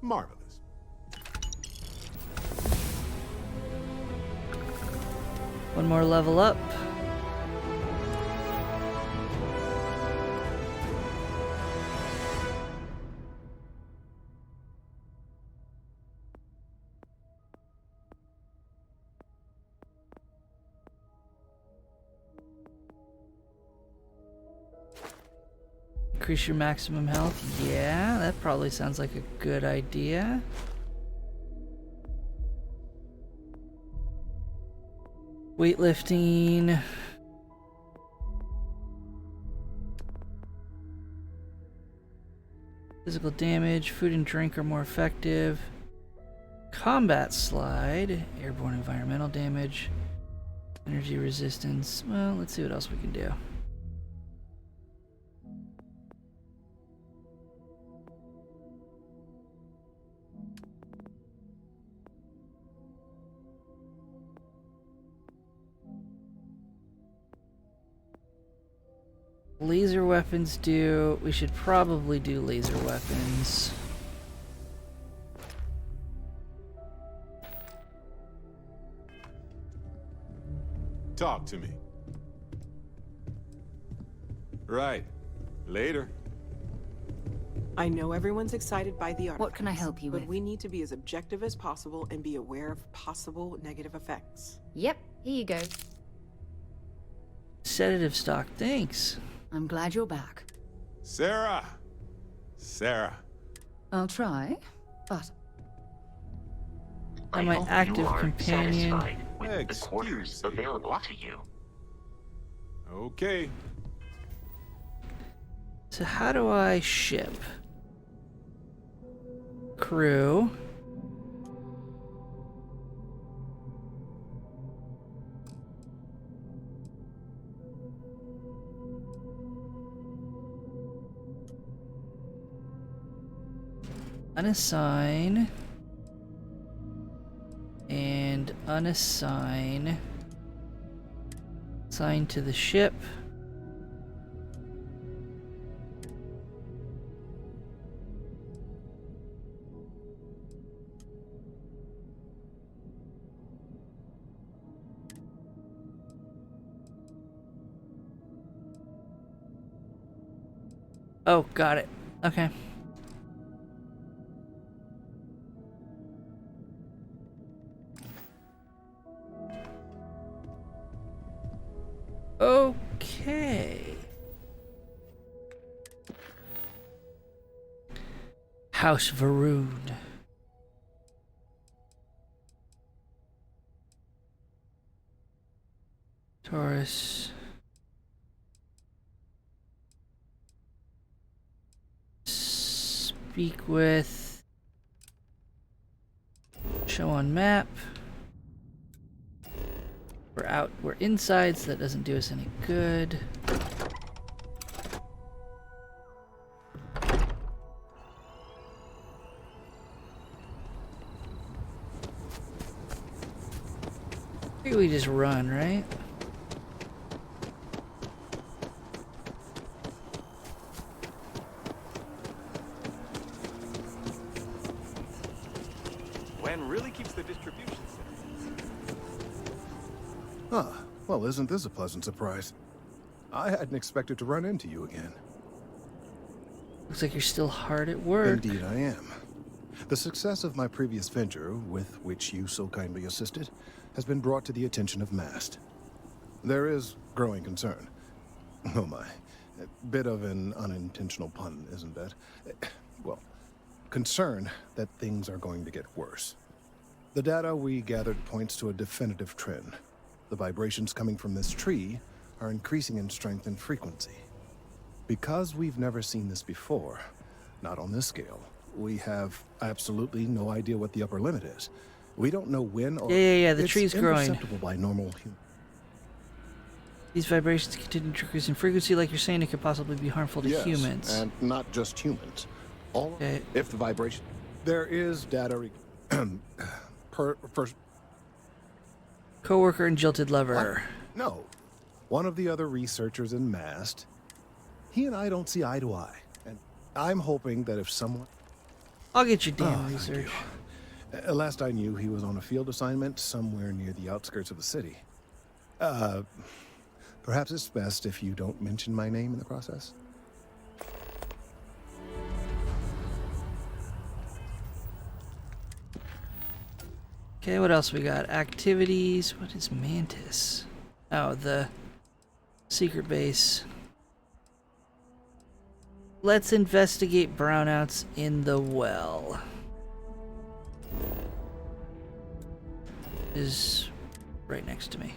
U: Marvelous.
A: One more level up. Increase your maximum health. Yeah, that probably sounds like a good idea. Weightlifting. Physical damage, food and drink are more effective. Combat slide, airborne environmental damage, energy resistance. Well, let's see what else we can do. Laser weapons do... we should probably do laser weapons.
U: Talk to me. Right. Later.
I: I know everyone's excited by the artifacts.
B: What can I help you
I: but
B: with?
I: we need to be as objective as possible and be aware of possible negative effects.
B: Yep, here you go.
A: Sedative stock, thanks.
B: I'm glad you're back.
U: Sarah! Sarah.
B: I'll try, but...
A: I'm my active companion.
V: Satisfied with the quarters available to you.
U: Okay.
A: So how do I ship? Crew. Unassign. And unassign. Assign to the ship. Oh, got it. Okay. Okay. House Varoon. Taurus. Speak with. Show on map. We're inside, so that doesn't do us any good. Maybe we just run, right?
P: Gwen really keeps the distribution center.
L: Ah, well, isn't this a pleasant surprise? I hadn't expected to run into you again.
A: Looks like you're still hard at work.
L: Indeed I am. The success of my previous venture, with which you so kindly assisted, has been brought to the attention of MAST. There is growing concern. Oh my. A bit of an unintentional pun, isn't it? Well, concern that things are going to get worse. The data we gathered points to a definitive trend. The vibrations coming from this tree are increasing in strength and frequency. Because we've never seen this before, not on this scale, we have absolutely no idea what the upper limit is. We don't know when or...
A: Yeah, the tree's growing.
L: It's imperceptible by normal human.
A: These vibrations continue to increase in frequency, like you're saying, it could possibly be harmful to humans.
L: And not just humans. All if the vibration... There is data...
A: Coworker and jilted lover.
L: What? No. One of the other researchers in MAST. He and I don't see eye to eye. And I'm hoping that if someone...
A: I'll get your damn research.
L: Last I knew, he was on a field assignment somewhere near the outskirts of the city. Perhaps it's best if you don't mention my name in the process.
A: Okay, what else we got? Activities. What is Mantis? Oh, the secret base. Let's investigate brownouts in the well. Is right next to me.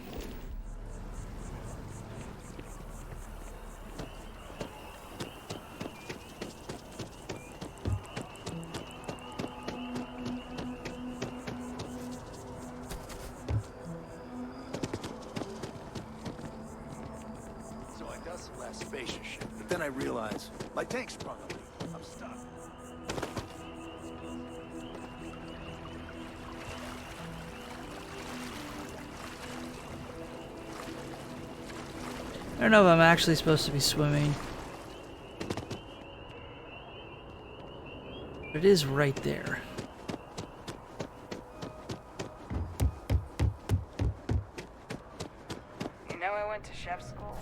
P: So I got some last spacious shit, but then I realized my tank sprung a leak. I'm stuck.
A: I don't know if I'm actually supposed to be swimming. But it is right there.
H: You know I went to chef school.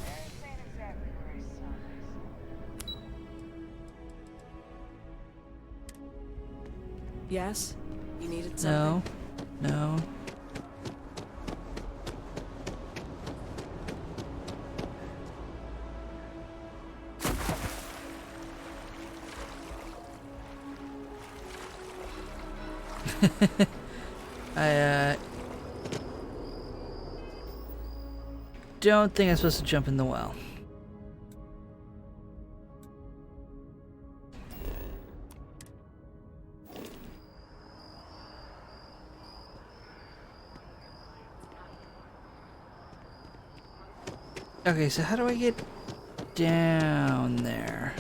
H: This ain't exactly where I saw myself.
I: Yes? You needed something?
A: No. I don't think I'm supposed to jump in the well. Okay, so how do I get down there?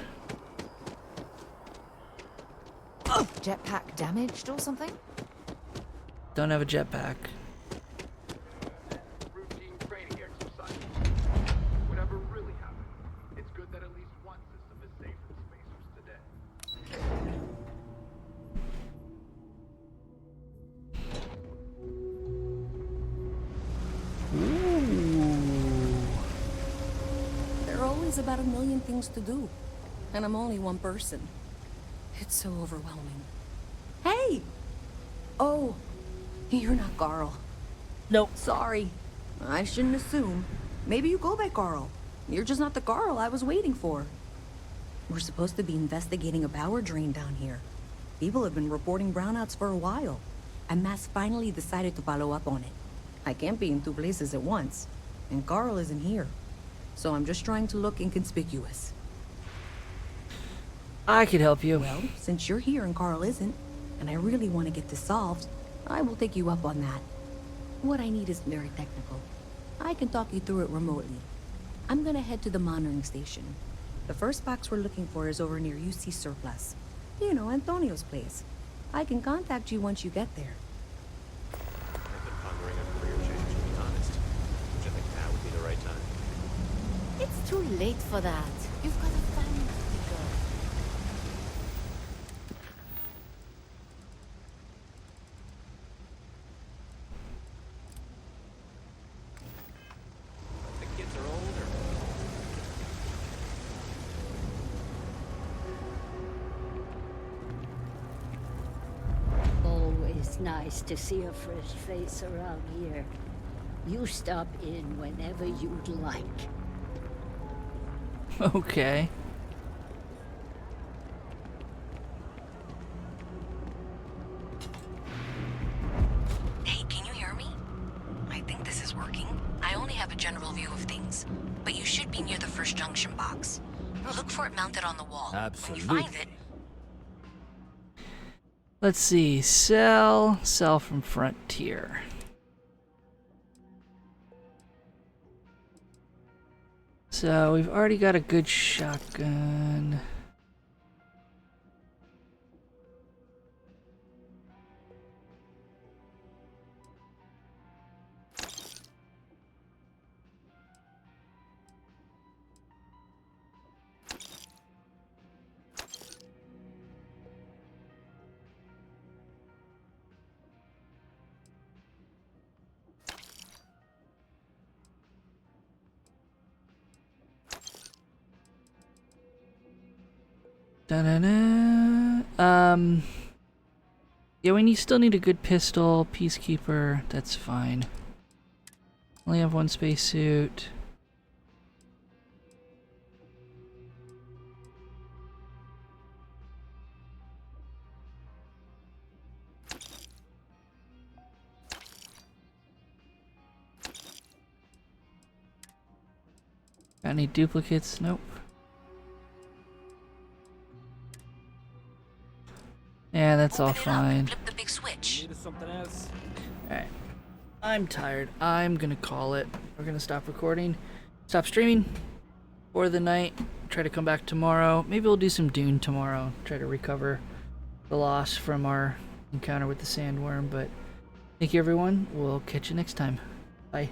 B: Jetpack damaged or something?
A: Don't have a jetpack.
K: Routine training exercise. Whatever really happened, it's good that at least one system is safe from spacers today.
M: There are always about 1 million things to do, and I'm only one person. It's so overwhelming. Hey! Oh, you're not Carl.
O: Nope.
M: Sorry. I shouldn't assume. Maybe you go by Carl. You're just not the Carl I was waiting for. We're supposed to be investigating a power drain down here. People have been reporting brownouts for a while, and Mass finally decided to follow up on it. I can't be in 2 places at once, and Carl isn't here. So I'm just trying to look inconspicuous.
A: I could help you.
M: Well, since you're here and Carl isn't, and I really want to get this solved, I will take you up on that. What I need is very technical. I can talk you through it remotely. I'm gonna head to the monitoring station. The first box we're looking for is over near UC Surplus. You know, Antonio's place. I can contact you once you get there.
W: I've been pondering a career change, to be honest. Which I think now would be the right time.
B: It's too late for that. You've got a family to pick up.
W: But the kids are older.
X: Always nice to see a fresh face around here. You stop in whenever you'd like.
A: Okay.
E: Hey, can you hear me? I think this is working. I only have a general view of things, but you should be near the first junction box. Look for it mounted on the wall.
A: Absolutely.
E: When you find it,
A: Let's see. Sell from Frontier. So we've already got a good shotgun. Da-da-da. Yeah, we still need a good pistol, Peacekeeper, that's fine. Only have 1 spacesuit. Got any duplicates? Nope. Yeah, that's all fine.
E: flip the big switch.
W: Something else.
A: Alright. I'm tired. I'm gonna call it. We're gonna stop recording. Stop streaming for the night. Try to come back tomorrow. Maybe we'll do some Dune tomorrow. Try to recover the loss from our encounter with the sandworm. But thank you, everyone. We'll catch you next time. Bye.